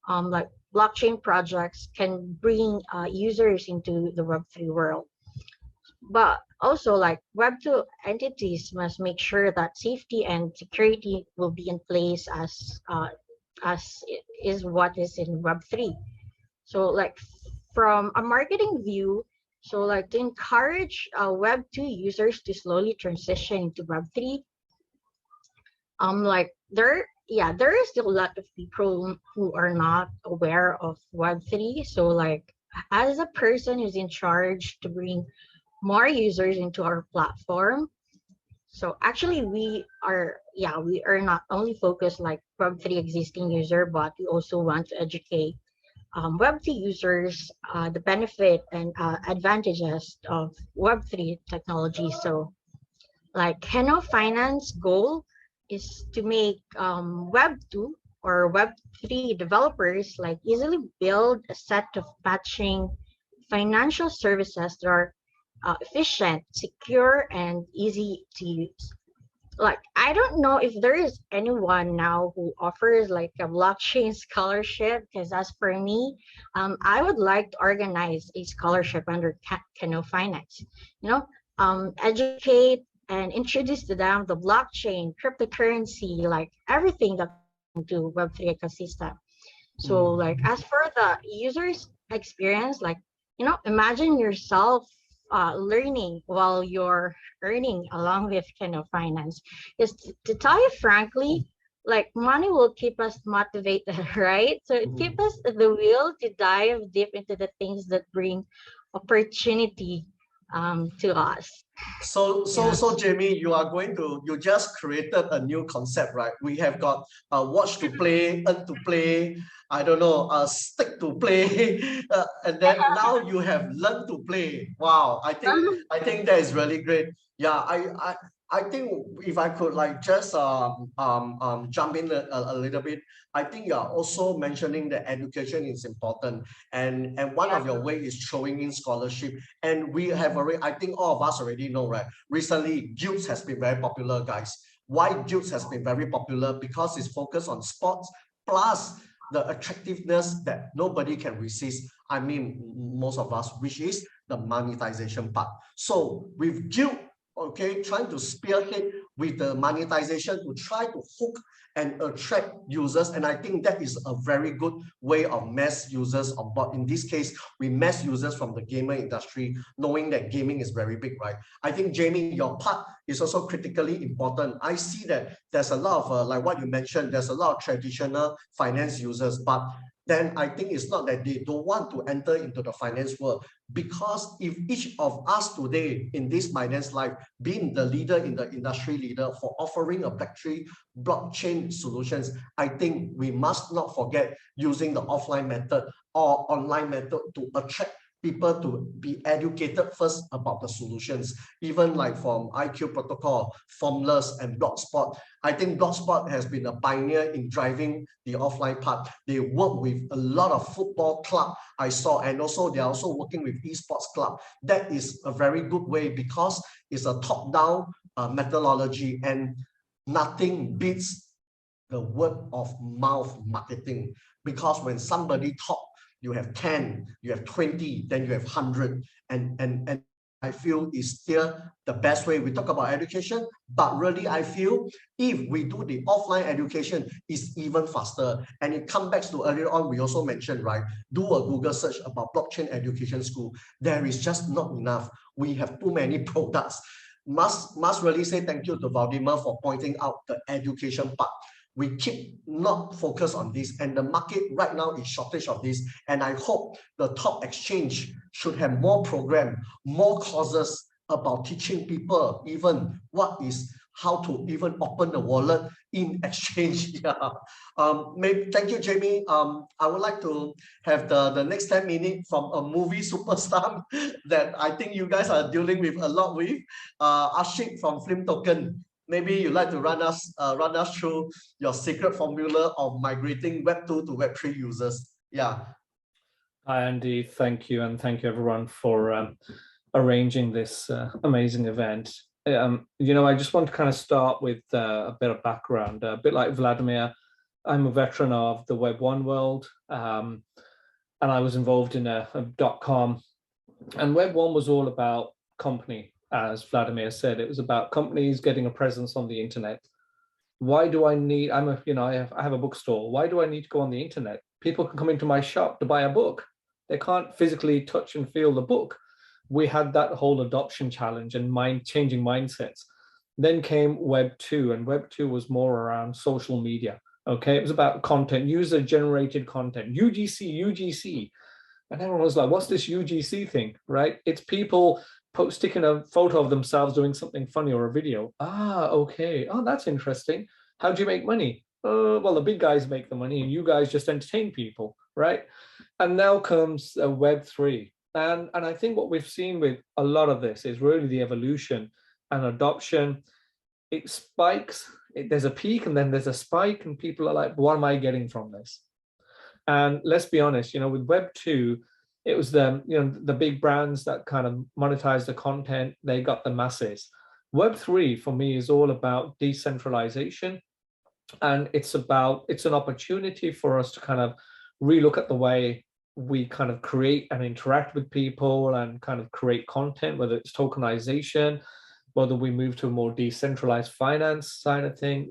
like blockchain projects can bring users into the Web3 world. But also, like Web2 entities must make sure that safety and security will be in place as it is what is in Web3. So like from a marketing view, so like to encourage Web2 users to slowly transition into Web3, like there is still a lot of people who are not aware of Web3. So like as a person who's in charge to bring more users into our platform, so actually we are not only focused like Web3 existing user, but we also want to educate Web3 users the benefit and advantages of Web3 technology. So like Canoe Finance goal is to make Web2 or Web3 developers like easily build a set of matching financial services that are efficient, secure, and easy to use. Like I don't know if there is anyone now who offers like a blockchain scholarship, because as for me, I would like to organize a scholarship under Canoe Finance, educate and introduce to them the blockchain, cryptocurrency, like everything that to Web3 ecosystem. So like as for the users experience, like imagine yourself learning while you're earning along with Canoe Finance. Because to tell you frankly, like money will keep us motivated, right? So it keeps us the will to dive deep into the things that bring opportunity to us. So Jamie, you just created a new concept, right? We have got watch to play, earn to play, I don't know, stick to play, and then now you have learn to play. Wow, I think that is really great. Yeah, I think if I could like just jump in a little bit, I think you're also mentioning that education is important, and one of your way is throwing in scholarship, and we have already, I think all of us already know, right? Recently, Guilds has been very popular, guys. Why Guilds has been very popular? Because it's focused on sports plus the attractiveness that nobody can resist. I mean, most of us, which is the monetization part. So with Guild, okay, trying to spearhead with the monetization to try to hook and attract users, and I think that is a very good way of mass users on board. In this case, we mass users from the gamer industry, knowing that gaming is very big, right? I think, Jamie, your part is also critically important. I see that there's a lot of like what you mentioned, there's a lot of traditional finance users, but then I think it's not that they don't want to enter into the finance world, because if each of us today in this finance life, being the leader in the industry leader for offering a Web3 blockchain solutions, I think we must not forget using the offline method or online method to attract people to be educated first about the solutions, even like from IQ Protocol, Formless, and Blogspot. I think Blogspot has been a pioneer in driving the offline part. They work with a lot of football club I saw, and also they're also working with esports club. That is a very good way because it's a top-down methodology, and nothing beats the word of mouth marketing, because when somebody talks, you have 10, you have 20, then you have 100. And I feel is still the best way. We talk about education, but really I feel if we do the offline education, is even faster. And it comes back to earlier on, we also mentioned, right? Do a Google search about blockchain education school. There is just not enough. We have too many products. Must really say thank you to Valdemar for pointing out the education part. We keep not focused on this, and the market right now is shortage of this. And I hope the top exchange should have more program, more courses about teaching people even what is how to even open the wallet in exchange. Yeah. Maybe thank you, Jamie. I would like to have the next 10 minutes from a movie superstar that I think you guys are dealing with a lot with, Ashik from Film Token. Maybe you'd like to run us through your secret formula of migrating Web2 to Web3 users. Yeah. Hi, Andy. Thank you. And thank you, everyone, for arranging this amazing event. You know, I just want to kind of start with a bit of background. A bit like Vladimir, I'm a veteran of the Web1 world, and I was involved in a .com. And Web1 was all about company. As Vladimir said, it was about companies getting a presence on the internet. Why do I need, I have a bookstore. Why do I need to go on the internet? People can come into my shop to buy a book. They can't physically touch and feel the book. We had that whole adoption challenge and changing mindsets. Then came Web2, and Web2 was more around social media. Okay, it was about content, user-generated content, UGC. And everyone was like, what's this UGC thing, right? It's people sticking a photo of themselves doing something funny or a video. Ah, okay. Oh, that's interesting. How do you make money? Well, the big guys make the money and you guys just entertain people, right? And now comes Web3. And I think what we've seen with a lot of this is really the evolution and adoption. It spikes, there's a peak and then there's a spike, and people are like, what am I getting from this? And let's be honest, you know, with Web2, it was the big brands that kind of monetize the content. They got the masses. Web3 for me is all about decentralization, and it's an opportunity for us to kind of relook at the way we kind of create and interact with people and kind of create content, whether it's tokenization, whether we move to a more decentralized finance side of thing.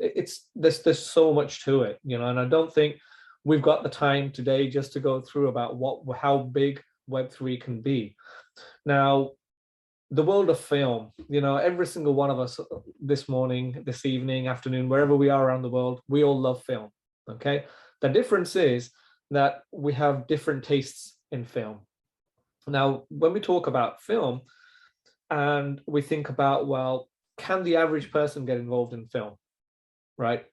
There's so much to it, you know, and I don't think we've got the time today just to go through about how big Web3 can be. Now, the world of film, you know, every single one of us this morning, this evening, afternoon, wherever we are around the world, we all love film, okay? The difference is that we have different tastes in film. Now, when we talk about film and we think about, well, can the average person get involved in film, right?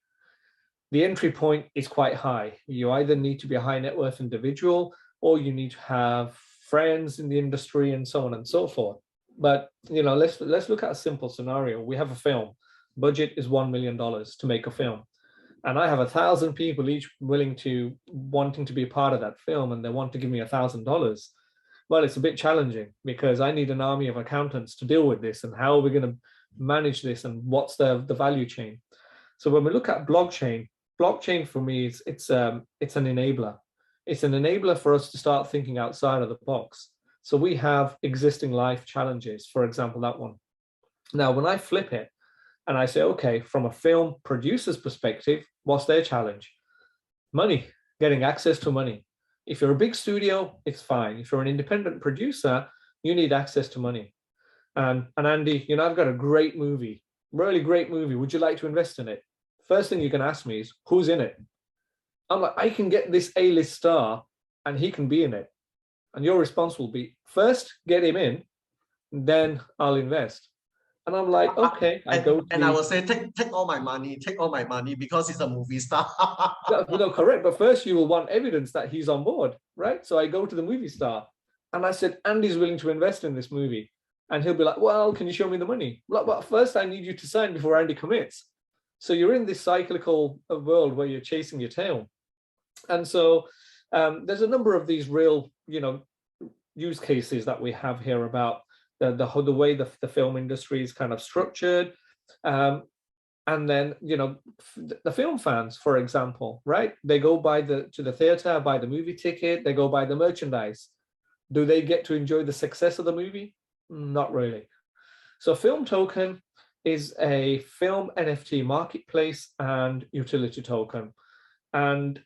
The entry point is quite high. You either need to be a high net worth individual or you need to have friends in the industry and so on and so forth. But let's look at a simple scenario. We have a film. Budget is $1 million to make a film. And I have 1,000 people each wanting to be a part of that film, and they want to give me $1,000. Well, it's a bit challenging because I need an army of accountants to deal with this, and how are we going to manage this, and what's the value chain? So when we look at blockchain for me it's an enabler. It's an enabler for us to start thinking outside of the box. So we have existing life challenges, for example, that one. Now, when I flip it and I say, okay, from a film producer's perspective, what's their challenge? Money, getting access to money. If you're a big studio, it's fine. If you're an independent producer, you need access to money. And Andy, I've got a great movie, really great movie. Would you like to invest in it? First thing you can ask me is, who's in it? I'm like, I can get this A-list star and he can be in it. And your response will be, first, get him in, then I'll invest. And I'm like, okay. I will say, take all my money because he's a movie star. No, correct. But first you will want evidence that he's on board, right? So I go to the movie star and I said, Andy's willing to invest in this movie. And he'll be like, well, can you show me the money? Well, first I need you to sign before Andy commits. So you're in this cyclical world where you're chasing your tail. And so there's a number of these real, use cases that we have here about the way the film industry is kind of structured. And then, the film fans, for example, right? They go to the theater, buy the movie ticket, they go buy the merchandise. Do they get to enjoy the success of the movie? Not really. So Film Token is a film NFT marketplace and utility token. And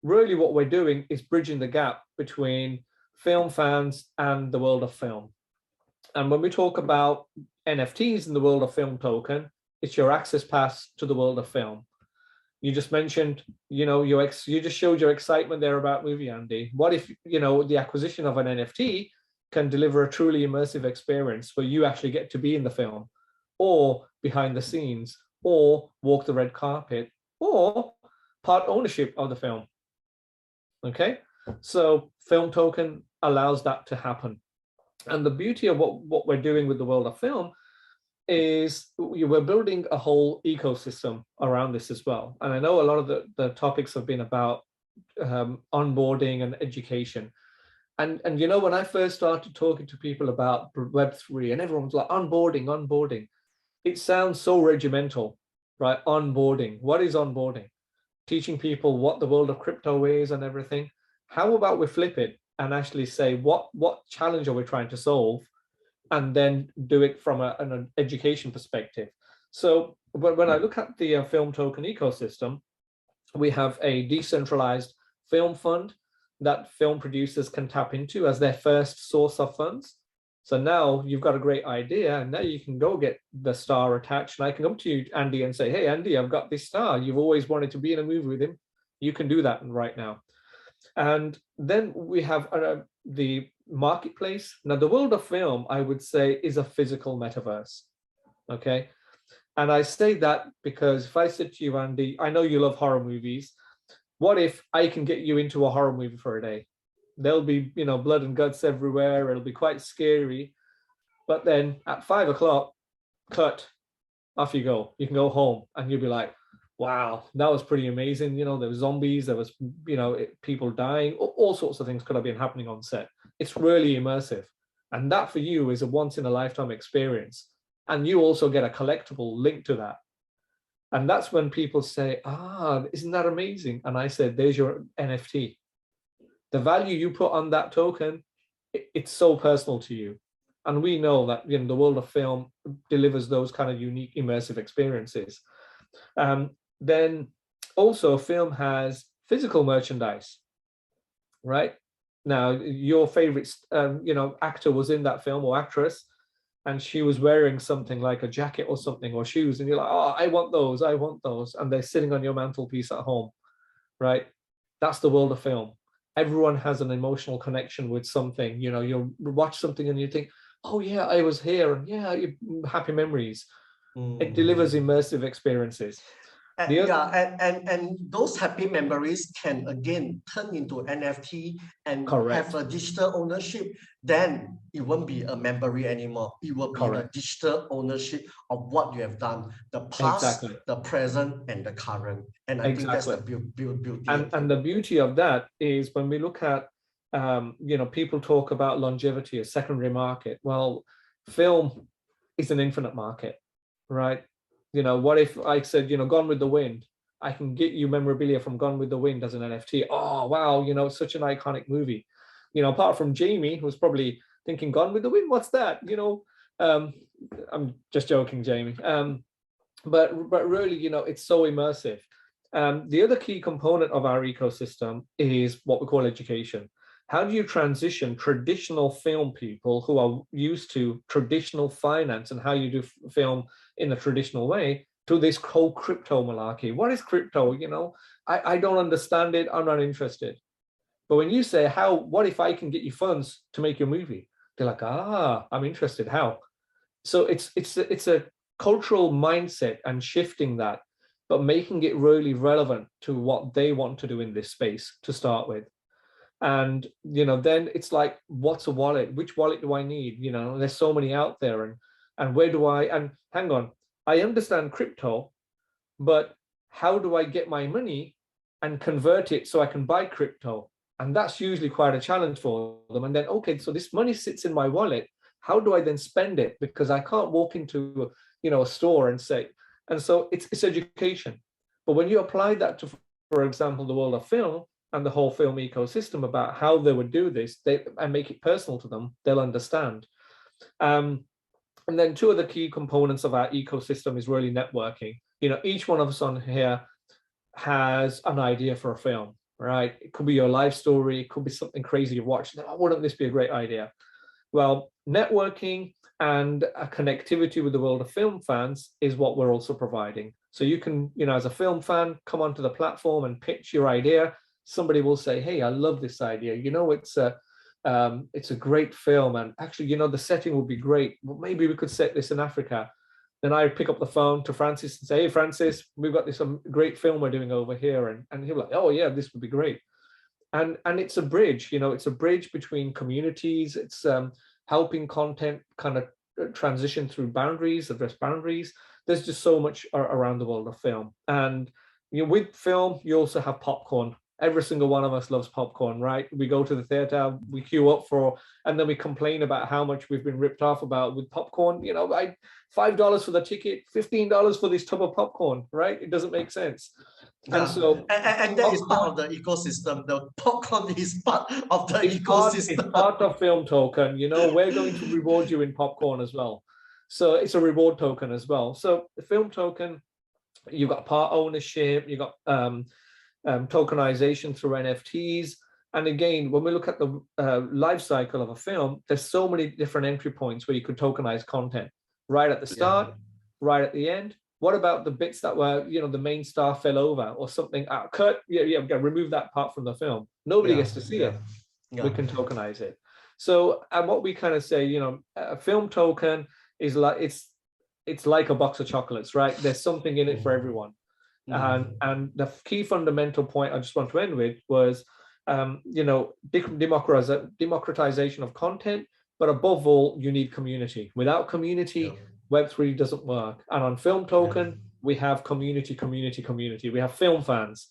really what we're doing is bridging the gap between film fans and the world of film. And when we talk about NFTs in the world of Film Token, it's your access pass to the world of film. You just mentioned, you just showed your excitement there about movie, Andy. What if, the acquisition of an NFT can deliver a truly immersive experience where you actually get to be in the film, or behind the scenes, or walk the red carpet, or part ownership of the film. Okay, so Film Token allows that to happen. And the beauty of what we're doing with the world of film is we're building a whole ecosystem around this as well. And I know a lot of the topics have been about onboarding and education. And when I first started talking to people about Web3, and everyone's like, onboarding, it sounds so regimental, right? Onboarding. What is onboarding? Teaching people what the world of crypto is and everything. How about we flip it and actually say, what challenge are we trying to solve? And then do it from an education perspective. So when I look at the Film Token ecosystem, we have a decentralized film fund that film producers can tap into as their first source of funds. So now you've got a great idea, and now you can go get the star attached. And I can come to you, Andy, and say, hey, Andy, I've got this star. You've always wanted to be in a movie with him. You can do that right now. And then we have the marketplace. Now, the world of film, I would say, is a physical metaverse. Okay. And I say that because if I said to you, Andy, I know you love horror movies. What if I can get you into a horror movie for a day? There'll be, blood and guts everywhere. It'll be quite scary. But then at 5 o'clock, cut, off you go. You can go home and you'll be like, wow, that was pretty amazing. There was zombies, there was, people dying, all sorts of things could have been happening on set. It's really immersive. And that for you is a once in a lifetime experience. And you also get a collectible linked to that. And that's when people say, isn't that amazing? And I said, there's your NFT. The value you put on that token, it's so personal to you. And we know that the world of film delivers those kind of unique immersive experiences. Then also film has physical merchandise, right? Now, your favorite, actor was in that film or actress, and she was wearing something like a jacket or something or shoes, and you're like, oh, I want those. And they're sitting on your mantelpiece at home, right? That's the world of film. Everyone has an emotional connection with something. You'll watch something and you think, oh yeah, I was here, and yeah, happy memories. It delivers immersive experiences. And those happy memories can again turn into NFT and have a digital ownership. Then it won't be a memory anymore. It will be the digital ownership of what you have done, the past, the present, and the current. And I think that's the beauty. And the beauty of that is when we look at, people talk about longevity, a secondary market. Well, film is an infinite market, right? What if I said, Gone with the Wind, I can get you memorabilia from Gone with the Wind as an NFT. Oh, wow, it's such an iconic movie. Apart from Jamie, who's probably thinking, Gone with the Wind, what's that? I'm just joking, Jamie. But really, it's so immersive. The other key component of our ecosystem is what we call education. How do you transition traditional film people who are used to traditional finance and how you do film in a traditional way to this whole crypto malarkey? What is crypto? I don't understand it. I'm not interested. But when you say, what if I can get you funds to make your movie? They're like, I'm interested. How? So it's a cultural mindset and shifting that, but making it really relevant to what they want to do in this space to start with. And then it's like, what's a wallet? Which wallet do I need? There's so many out there, and where do and hang on, I understand crypto, but how do I get my money and convert it so I can buy crypto? And that's usually quite a challenge for them. And then, okay, so this money sits in my wallet. How do I then spend it? Because I can't walk into a store and say, and so it's education. But when you apply that to, for example, the world of film and the whole film ecosystem about how they would do this, and make it personal to them, they'll understand. And then two of the key components of our ecosystem is really networking. Each one of us on here has an idea for a film, right? It could be your life story. It could be something crazy you've watched. Wouldn't this be a great idea? Well, networking and a connectivity with the world of film fans is what we're also providing. So you can, as a film fan, come onto the platform and pitch your idea. Somebody will say, hey, I love this idea. It's a great film. And actually, the setting would be great. Well, maybe we could set this in Africa. Then I pick up the phone to Francis and say, hey, Francis, we've got this great film we're doing over here. And he'll be like, oh, yeah, this would be great. And it's a bridge, it's a bridge between communities. It's helping content kind of transition through boundaries, address boundaries. There's just so much around the world of film. And with film, you also have popcorn. Every single one of us loves popcorn, right? We go to the theater, we queue up and then we complain about how much we've been ripped off about with popcorn. $5 for the ticket, $15 for this tub of popcorn, right? It doesn't make sense. Yeah. And so, and that is part of the ecosystem. The popcorn is part of the ecosystem. It's part of Film Token. We're going to reward you in popcorn as well. So it's a reward token as well. So the Film Token, you've got part ownership, you've got tokenization through NFTs. And again, when we look at the life cycle of a film, there's so many different entry points where you could tokenize content right at the start, right at the end. What about the bits that were, the main star fell over or something? Cut, we got to remove that part from the film. Nobody gets to see it. We can tokenize it. So, and what we kind of say, a film token is like, it's like a box of chocolates, right? There's something in it for everyone. And the key fundamental point I just want to end with was, democratization of content, but above all, you need community. Without community, Web3 doesn't work. And on Film Token, we have community. We have film fans,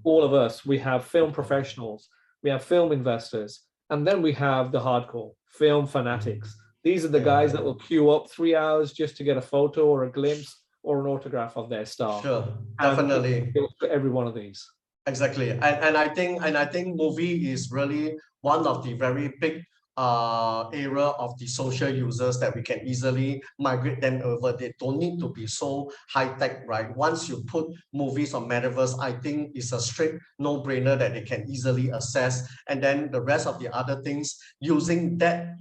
all of us. We have film professionals. We have film investors. And then we have the hardcore film fanatics. These are the guys that will queue up 3 hours just to get a photo or a glimpse or an autograph of their star. Sure, definitely. For every one of these. Exactly. And I think movie is really one of the very big area of the social users that we can easily migrate them over. They don't need to be so high-tech, right? Once you put movies on Metaverse, I think it's a straight no-brainer that they can easily access. And then the rest of the other things, using their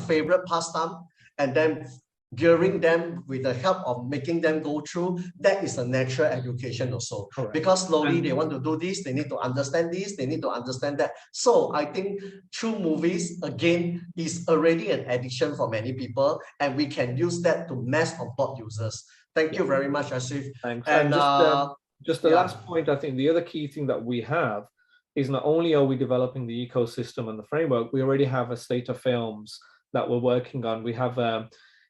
favorite pastime and then gearing them with the help of making them go through, that is a natural education also. Correct. Because slowly they want to do this, they need to understand this, they need to understand that. So I think through movies, again, is already an addiction for many people, and we can use that to mass on board users. Thank you very much, Asif. Thanks. And just the last point, I think the other key thing that we have is not only are we developing the ecosystem and the framework, we already have a slate of films that we're working on. We have,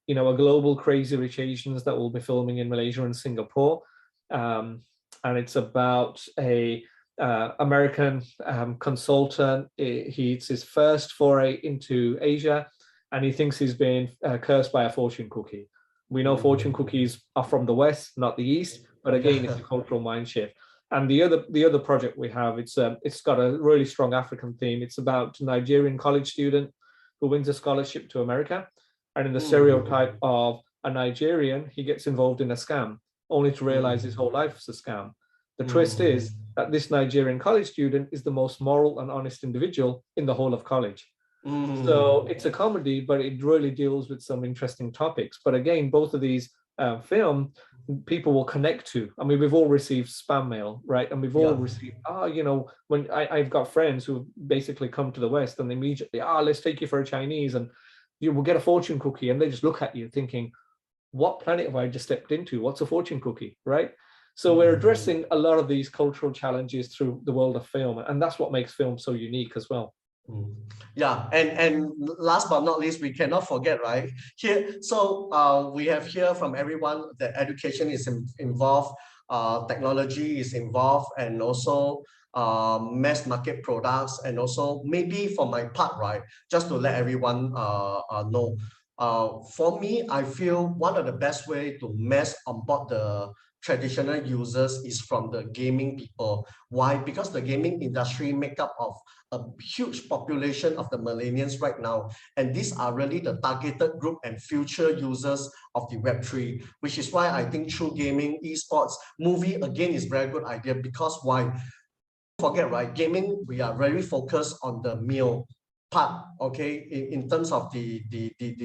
you know, a global Crazy Rich Asians that we'll be filming in Malaysia and Singapore. And it's about a American consultant. It's his first foray into Asia, and he thinks he's been cursed by a fortune cookie. We know fortune cookies are from the West, not the East, but again, it's a cultural mind shift. And the other project we have, it's got a really strong African theme. It's about a Nigerian college student who wins a scholarship to America, and in the stereotype of a Nigerian, he gets involved in a scam, only to realize his whole life is a scam. The twist is that this Nigerian college student is the most moral and honest individual in the whole of college. So it's a comedy, but it really deals with some interesting topics. But again, both of these film people will connect to. I mean, we've all received spam mail, right? And we've all received, you know, when I've got friends who basically come to the West and immediately, let's take you for a Chinese and you will get a fortune cookie. And they just look at you thinking, what planet have I just stepped into? What's a fortune cookie, right? So we're addressing a lot of these cultural challenges through the world of film. And that's what makes film so unique as well. Yeah, and last but not least, we cannot forget, right? Here, so we have here from everyone that education is involved, technology is involved, and also mass market products, and also maybe for my part, right, just to let everyone know. For me, I feel one of the best way to mass onboard the traditional users is from the gaming people. Why? Because the gaming industry make up of a huge population of the millennials right now, and these are really the targeted group and future users of the Web3, which is why I think through gaming, esports, movie again is very good idea. Because why? Don't forget, right? Gaming, we are very focused on the male part, okay, in terms of the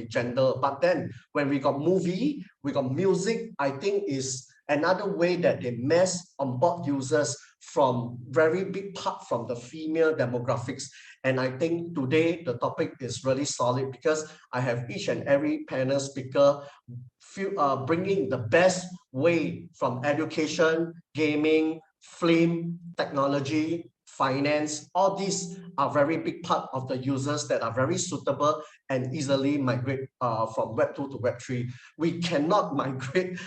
gender. But then when we got movie, we got music, I think is another way that they mass onboard users from very big part from the female demographics. And I think today the topic is really solid because I have each and every panel speaker bringing the best way from education, gaming, film, technology, finance. All these are very big part of the users that are very suitable and easily migrate from Web 2 to Web 3. We cannot migrate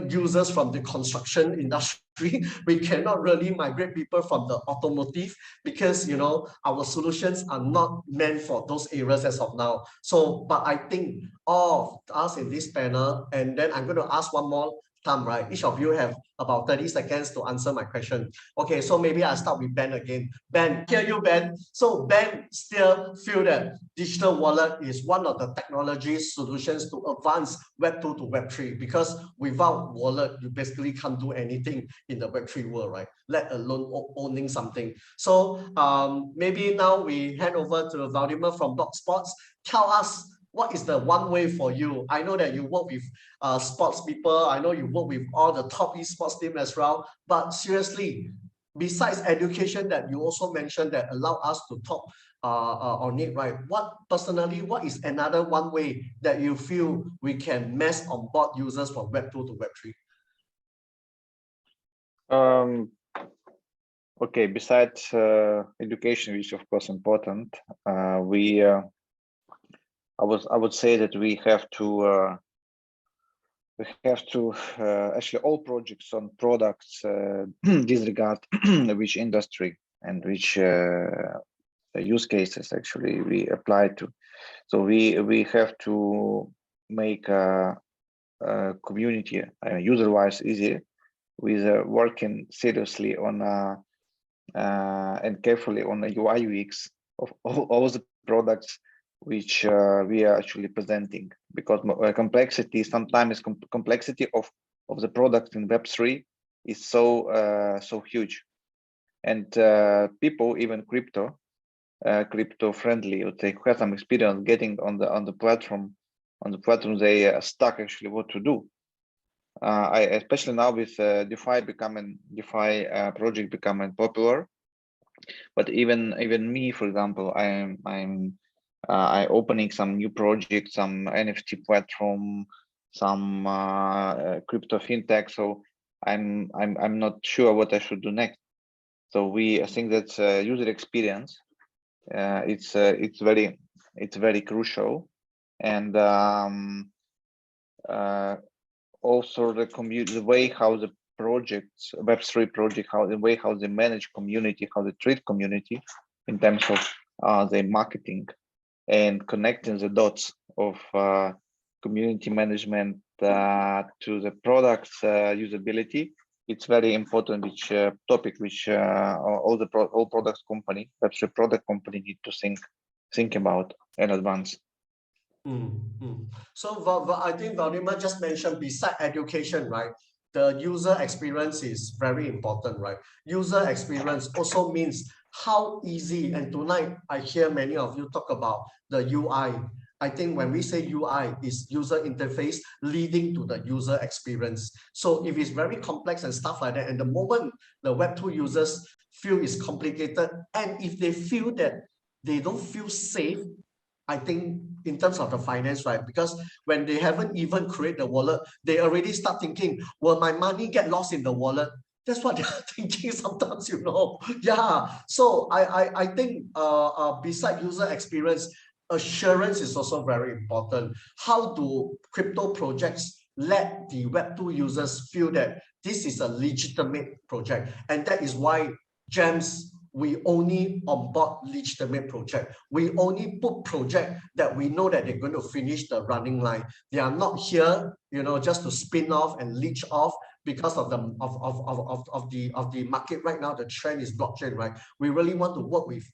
users from the construction industry. We cannot really migrate people from the automotive because, you know, our solutions are not meant for those areas as of now. So, but I think all of us in this panel, and then I'm going to ask one more time, right? Each of you have about 30 seconds to answer my question. Okay, so maybe I'll start with Ben again. Ben, hear you, Ben. So Ben still feel that digital wallet is one of the technology solutions to advance Web 2 to Web 3, because without wallet, you basically can't do anything in the Web 3 world, right? Let alone owning something. So maybe now we hand over to Vladimir from Blocksports. Tell us, what is the one way for you? I know that you work with sports people. I know you work with all the top esports team as well. But seriously, besides education that you also mentioned that allow us to talk on it, right? What is another one way that you feel we can mass onboard users from Web 2 to Web 3? Okay, besides education, which is of course important, I would say that we have to actually all projects on products disregard which industry and which use cases actually we apply to. So we have to make a community user-wise easy with working seriously on and carefully on the UI UX of all the products which we are actually presenting, because complexity sometimes complexity of the product in Web3 is so huge, and people, even crypto friendly, or they have some experience getting on the platform, they are stuck actually what to do. I especially now with DeFi project becoming popular, but even me, for example, I opening some new project, some NFT platform, some crypto fintech. So I'm not sure what I should do next. So I think that user experience, it's very crucial, and also the way how the projects, Web3 project, the way how they manage community, how they treat community in terms of their marketing and connecting the dots of community management to the product usability. It's very important, which topic which all products company, Web3 product company need to think about in advance. So I think Vladimir just mentioned, beside education, right? The user experience is very important, right? User experience also means how easy, and tonight I hear many of you talk about the UI. I think when we say UI, is user interface leading to the user experience. So if it's very complex and stuff like that, and the moment the Web2 users feel it's complicated, and if they feel that they don't feel safe, I think in terms of the finance, right? Because when they haven't even created the wallet, they already start thinking, will my money get lost in the wallet? That's what they're thinking sometimes, you know. Yeah. So I think beside user experience, assurance is also very important. How do crypto projects let the Web2 users feel that this is a legitimate project? And that is why GEMS, we only onboard legitimate project. We only put project that we know that they're going to finish the running line. They are not here, you know, just to spin off and leech off because of the market right now. The trend is blockchain, right? We really want to work with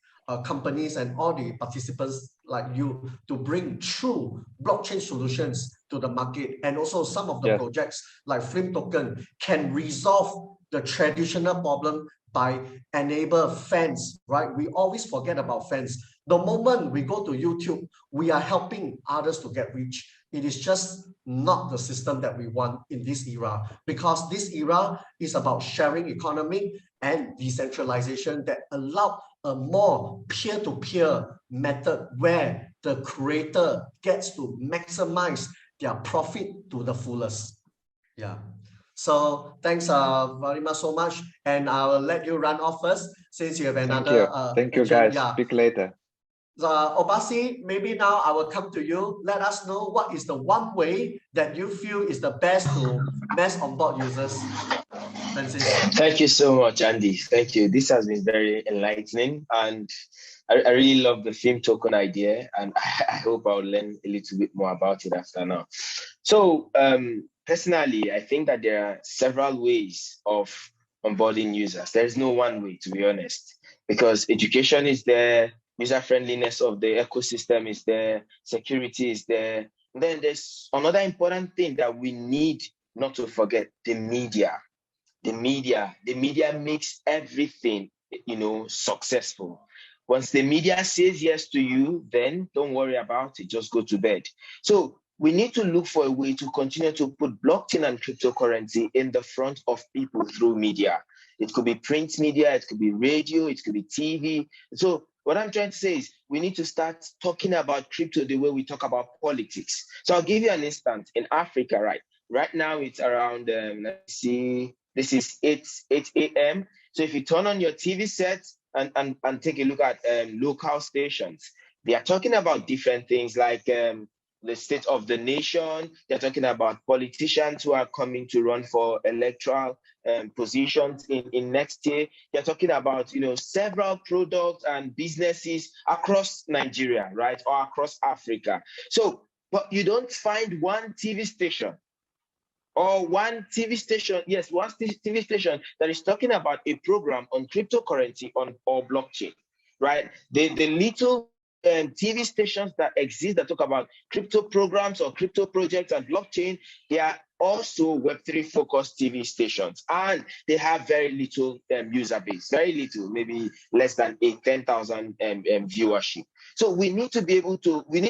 companies and all the participants like you to bring true blockchain solutions to the market. And also some of the projects like Flame Token can resolve the traditional problem by enable fans, right? We always forget about fans. The moment we go to YouTube, we are helping others to get rich. It is just not the system that we want in this era, because this era is about sharing economy and decentralization that allow a more peer-to-peer method where the creator gets to maximize their profit to the fullest. Yeah. So thanks very much so much, and I'll let you run off first since you have another. Thank you guys. Yeah. Speak later. Obasi, maybe now I will come to you. Let us know what is the one way that you feel is the best to mass onboard users. Francis. Thank you so much, Andy. Thank you. This has been very enlightening, and I really love the Flame Token idea, and I hope I'll learn a little bit more about it after now. So personally, I think that there are several ways of onboarding users. There is no one way, to be honest, because education is there, user friendliness of the ecosystem is there, security is there. And then there's another important thing that we need not to forget: the media. The media makes everything, you know, successful. Once the media says yes to you, then don't worry about it, just go to bed. So we need to look for a way to continue to put blockchain and cryptocurrency in the front of people through media. It could be print media, it could be radio, it could be TV. So what I'm trying to say is we need to start talking about crypto the way we talk about politics. So I'll give you an instance. In Africa, right now it's around, let's see, this is 8 a.m. So if you turn on your TV set and take a look at local stations, they are talking about different things like the state of the nation. They're talking about politicians who are coming to run for electoral positions in next year. They're talking about, you know, several products and businesses across Nigeria, right, or across Africa. So, but you don't find one TV station or one TV station, yes, one TV station that is talking about a program on cryptocurrency or blockchain, right? The little TV stations that exist that talk about crypto programs or crypto projects and blockchain, they are also Web3 focused TV stations, and they have very little user base, very little, maybe less than 10,000 viewership. So we need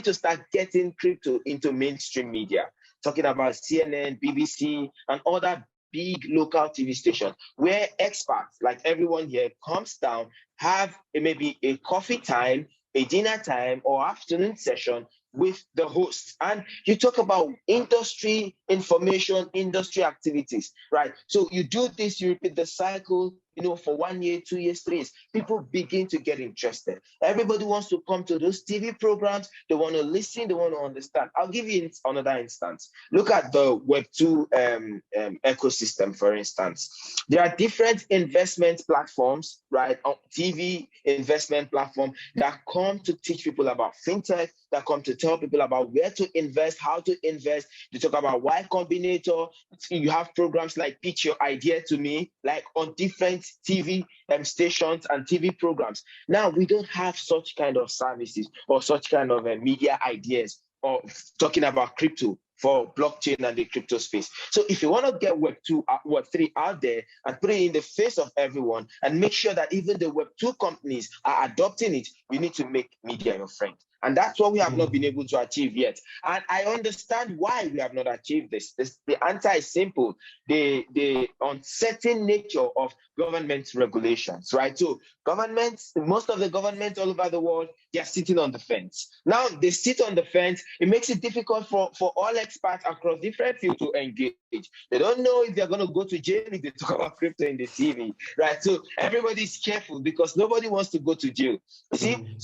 to start getting crypto into mainstream media, talking about CNN, BBC, and other big local TV stations where experts like everyone here comes down, have maybe a coffee time, a dinner time, or afternoon session with the hosts, and you talk about industry information, industry activities, right? So you do this, you repeat the cycle, for 1 year, 2 years, 3 years, people begin to get interested. Everybody wants to come to those TV programs. They want to listen, they want to understand. I'll give you another instance. Look at the Web2 ecosystem, for instance. There are different investment platforms, right? TV investment platform that come to teach people about fintech, that come to tell people about where to invest, how to invest. They talk about Y Combinator. You have programs like Pitch Your Idea to Me, like on different TV stations and TV programs. Now, we don't have such kind of services or such kind of media ideas or talking about crypto for blockchain and the crypto space. So if you want to get Web2, Web3 out there and put it in the face of everyone and make sure that even the Web2 companies are adopting it, you need to make media your friend. And that's what we have not been able to achieve yet. And I understand why we have not achieved this. The answer is simple. The uncertain nature of government regulations, right? So governments, most of the governments all over the world, they're sitting on the fence. Now they sit on the fence. It makes it difficult for all experts across different fields to engage. They don't know if they're going to go to jail if they talk about crypto in the TV, right? So everybody's careful because nobody wants to go to jail. You see?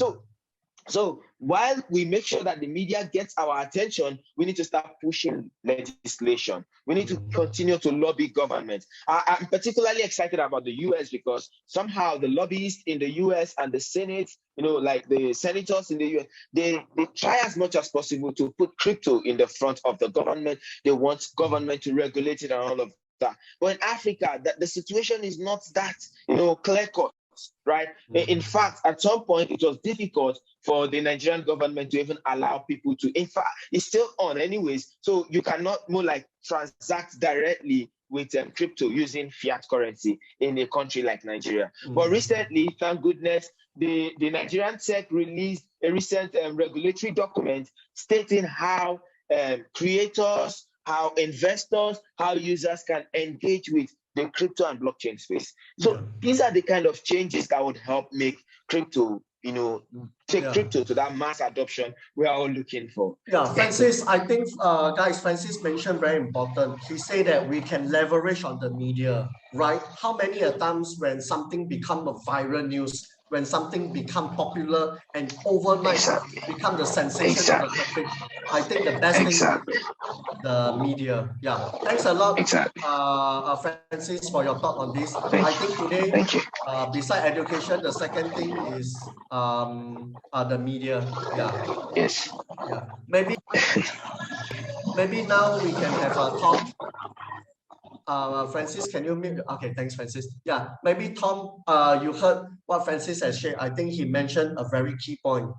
So while we make sure that the media gets our attention, we need to start pushing legislation. We need to continue to lobby government. I'm particularly excited about the US because somehow the lobbyists in the US and the Senate, like the senators in the US, they try as much as possible to put crypto in the front of the government. They want government to regulate it and all of that. But in Africa, the situation is not that, clear-cut. Right. In fact, at some point, it was difficult for the Nigerian government to even allow people to. In fact, it's still on anyways. So you cannot more like transact directly with crypto using fiat currency in a country like Nigeria. But recently, thank goodness, the Nigerian SEC released a recent regulatory document stating how creators, how investors, how users can engage with the crypto and blockchain space. So these are the kind of changes that would help make crypto, take crypto to that mass adoption we are all looking for. Yeah, Francis, I think, guys, Francis mentioned very important. He said that we can leverage on the media, right? How many times when something become a viral news, when something become popular and overnight become the sensation of the country, I think the best thing the media. Yeah, thanks a lot, Francis, for your thought on this. I think today, beside education, the second thing is the media. Yeah. Yes. Yeah. Maybe now we can have a Tom. Francis, can you mute? Okay, thanks, Francis. Yeah, maybe Tom, you heard what Francis has shared. I think he mentioned a very key point,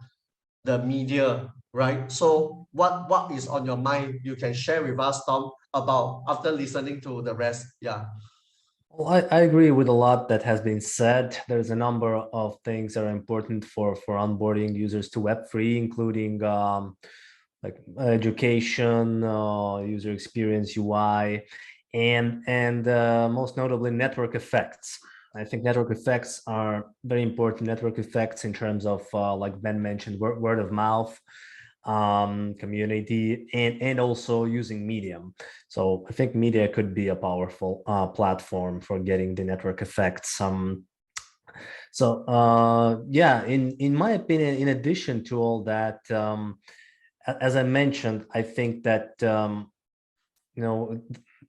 the media, right? So what is on your mind? You can share with us, Tom, about after listening to the rest. Yeah. Well, I agree with a lot that has been said. There's a number of things that are important for onboarding users to Web3, including like education, user experience, UI, and most notably network effects. I think network effects are very important. Network effects in terms of, like Ben mentioned, word of mouth, community, and also using medium. So I think media could be a powerful platform for getting the network effects. Yeah, in my opinion, in addition to all that, as I mentioned, I think that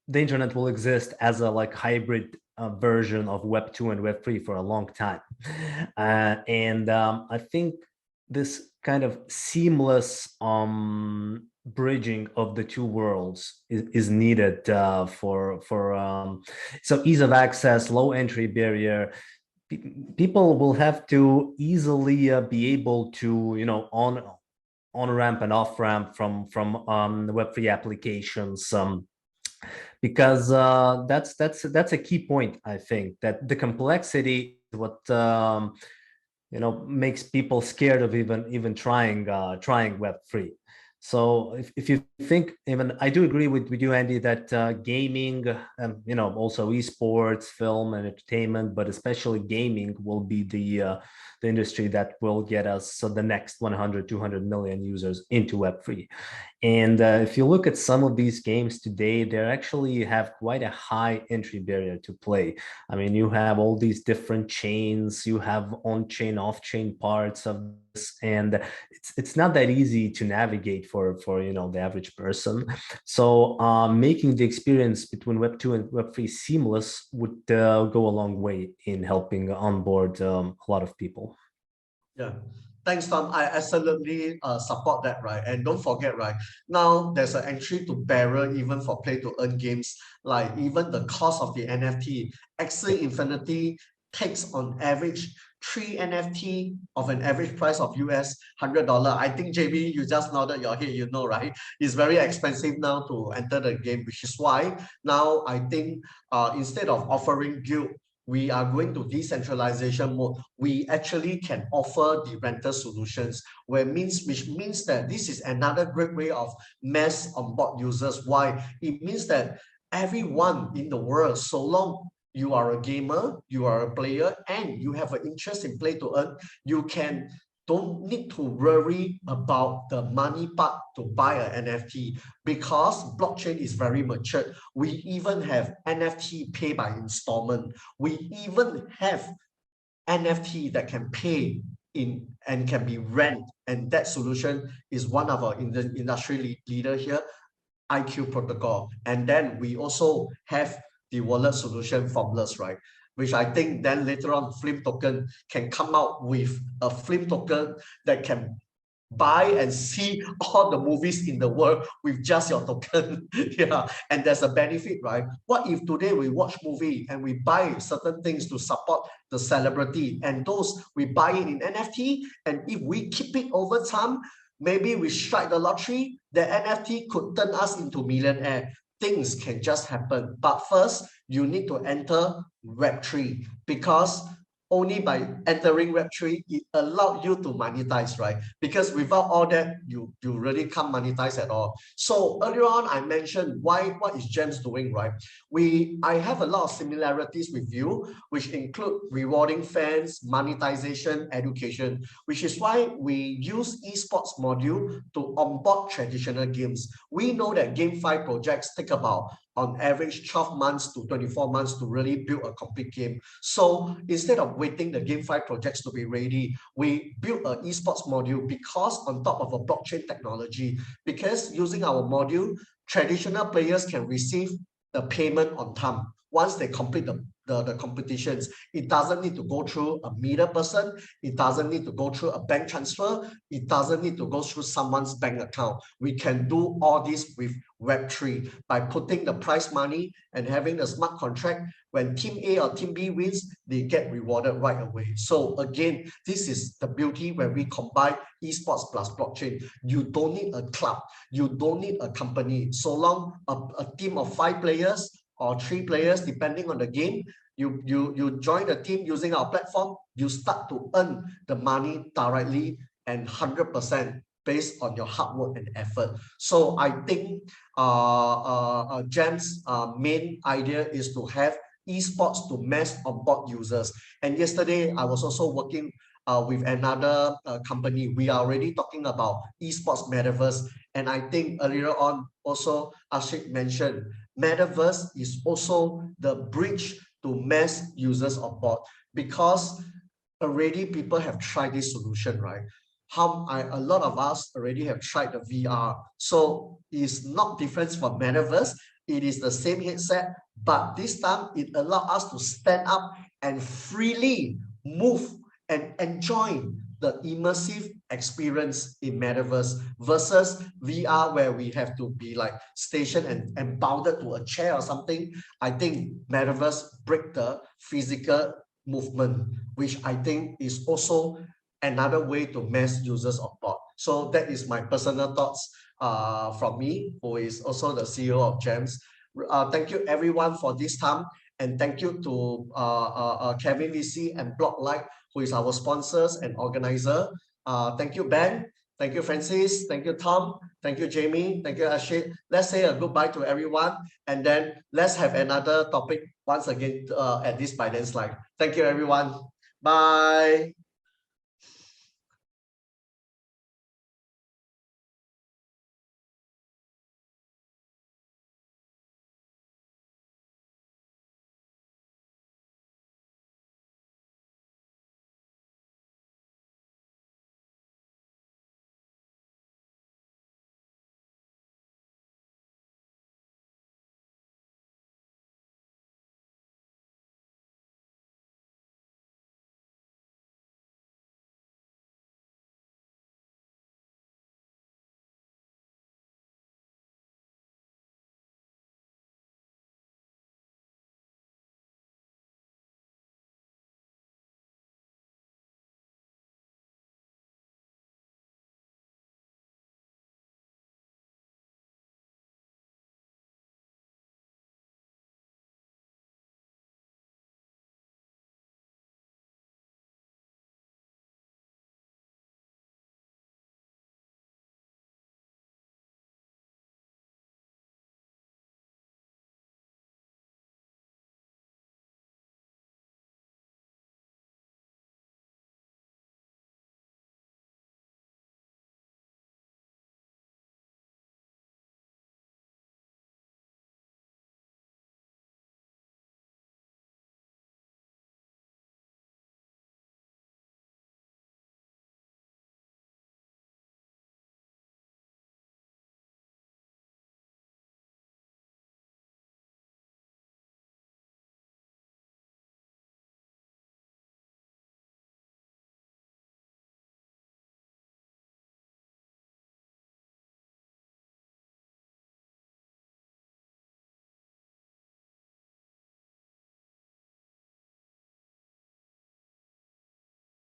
the internet will exist as a hybrid version of Web2 and Web3 for a long time. I think this kind of seamless bridging of the two worlds is needed so ease of access, low entry barrier. People will have to easily be able to, on ramp and off ramp from the Web3 applications. Because that's a key point. I think that the complexity is what makes people scared of even trying Web3. So if you think, even I do agree with you, Andy, that gaming, also esports, film and entertainment, but especially gaming will be the industry that will get us the next 100, 200 million users into Web3. And if you look at some of these games today, they actually have quite a high entry barrier to play. I mean, you have all these different chains, you have on-chain, off-chain parts of this, and it's not that easy to navigate for the average person. So making the experience between Web2 and Web3 seamless would go a long way in helping onboard a lot of people. Yeah. Thanks, Tom. I absolutely support that, right? And don't forget, right, now there's an entry to barrier even for play to earn games, like even the cost of the NFT. Axie Infinity takes on average 3 NFT of an average price of US $100. I think, JB, you just nodded your head, you know, right? It's very expensive now to enter the game, which is why now I think instead of offering guild, we are going to decentralization mode. We actually can offer the rental solutions, which means that this is another great way of mass onboard users. Why? It means that everyone in the world, so long you are a gamer, you are a player, and you have an interest in play to earn, you don't need to worry about the money part to buy an NFT, because blockchain is very matured. We even have NFT pay by installment. We even have NFT that can pay in and can be rent. And that solution is one of our industry leader here, IQ protocol. And then we also have the wallet solution, Formless, right? Which I think then later on, Flame Token can come out with a Flame Token that can buy and see all the movies in the world with just your token. Yeah, and there's a benefit, right? What if today we watch movie and we buy certain things to support the celebrity, and those we buy it in NFT, and if we keep it over time, maybe we strike the lottery, the NFT could turn us into millionaire. Things can just happen. But first, you need to enter Web3, because only by entering Web3, it allows you to monetize, right? Because without all that, you really can't monetize at all. So earlier on, I mentioned what is Gems doing, right? I have a lot of similarities with you, which include rewarding fans, monetization, education, which is why we use esports module to onboard traditional games. We know that GameFi projects take about on average 12 months to 24 months to really build a complete game. So instead of waiting the GameFi projects to be ready, we built an esports module, because on top of a blockchain technology, because using our module, traditional players can receive the payment on time once they complete the competitions. It doesn't need to go through a middle person. It doesn't need to go through a bank transfer. It doesn't need to go through someone's bank account. We can do all this with Web3 by putting the prize money and having the smart contract. When team A or team B wins, they get rewarded right away. So again, this is the beauty when we combine esports plus blockchain. You don't need a club. You don't need a company. So long a team of 5 players or 3 players, depending on the game, you join the team using our platform, you start to earn the money directly and 100% based on your hard work and effort. So I think Gem's main idea is to have esports to mass onboard users. And yesterday, I was also working with another company. We are already talking about esports metaverse. And I think earlier on, also Ashik mentioned, metaverse is also the bridge to mass users on board, because already people have tried this solution, right? A lot of us already have tried the VR. So it's not different from metaverse. It is the same headset, but this time it allows us to stand up and freely move and enjoy the immersive experience in metaverse versus VR, where we have to be like stationed and bounded to a chair or something. I think metaverse break the physical movement, which I think is also another way to mass users on board. So that is my personal thoughts from me, who is also the CEO of Gems. Thank you everyone for this time, and thank you to Kevin VC and Blocklikes, who is our sponsors and organizer. Thank you, Ben. Thank you, Francis. Thank you, Tom. Thank you, Jamie. Thank you, Ashit. Let's say a goodbye to everyone, and then let's have another topic once again at this Binance Live. Thank you, everyone. Bye.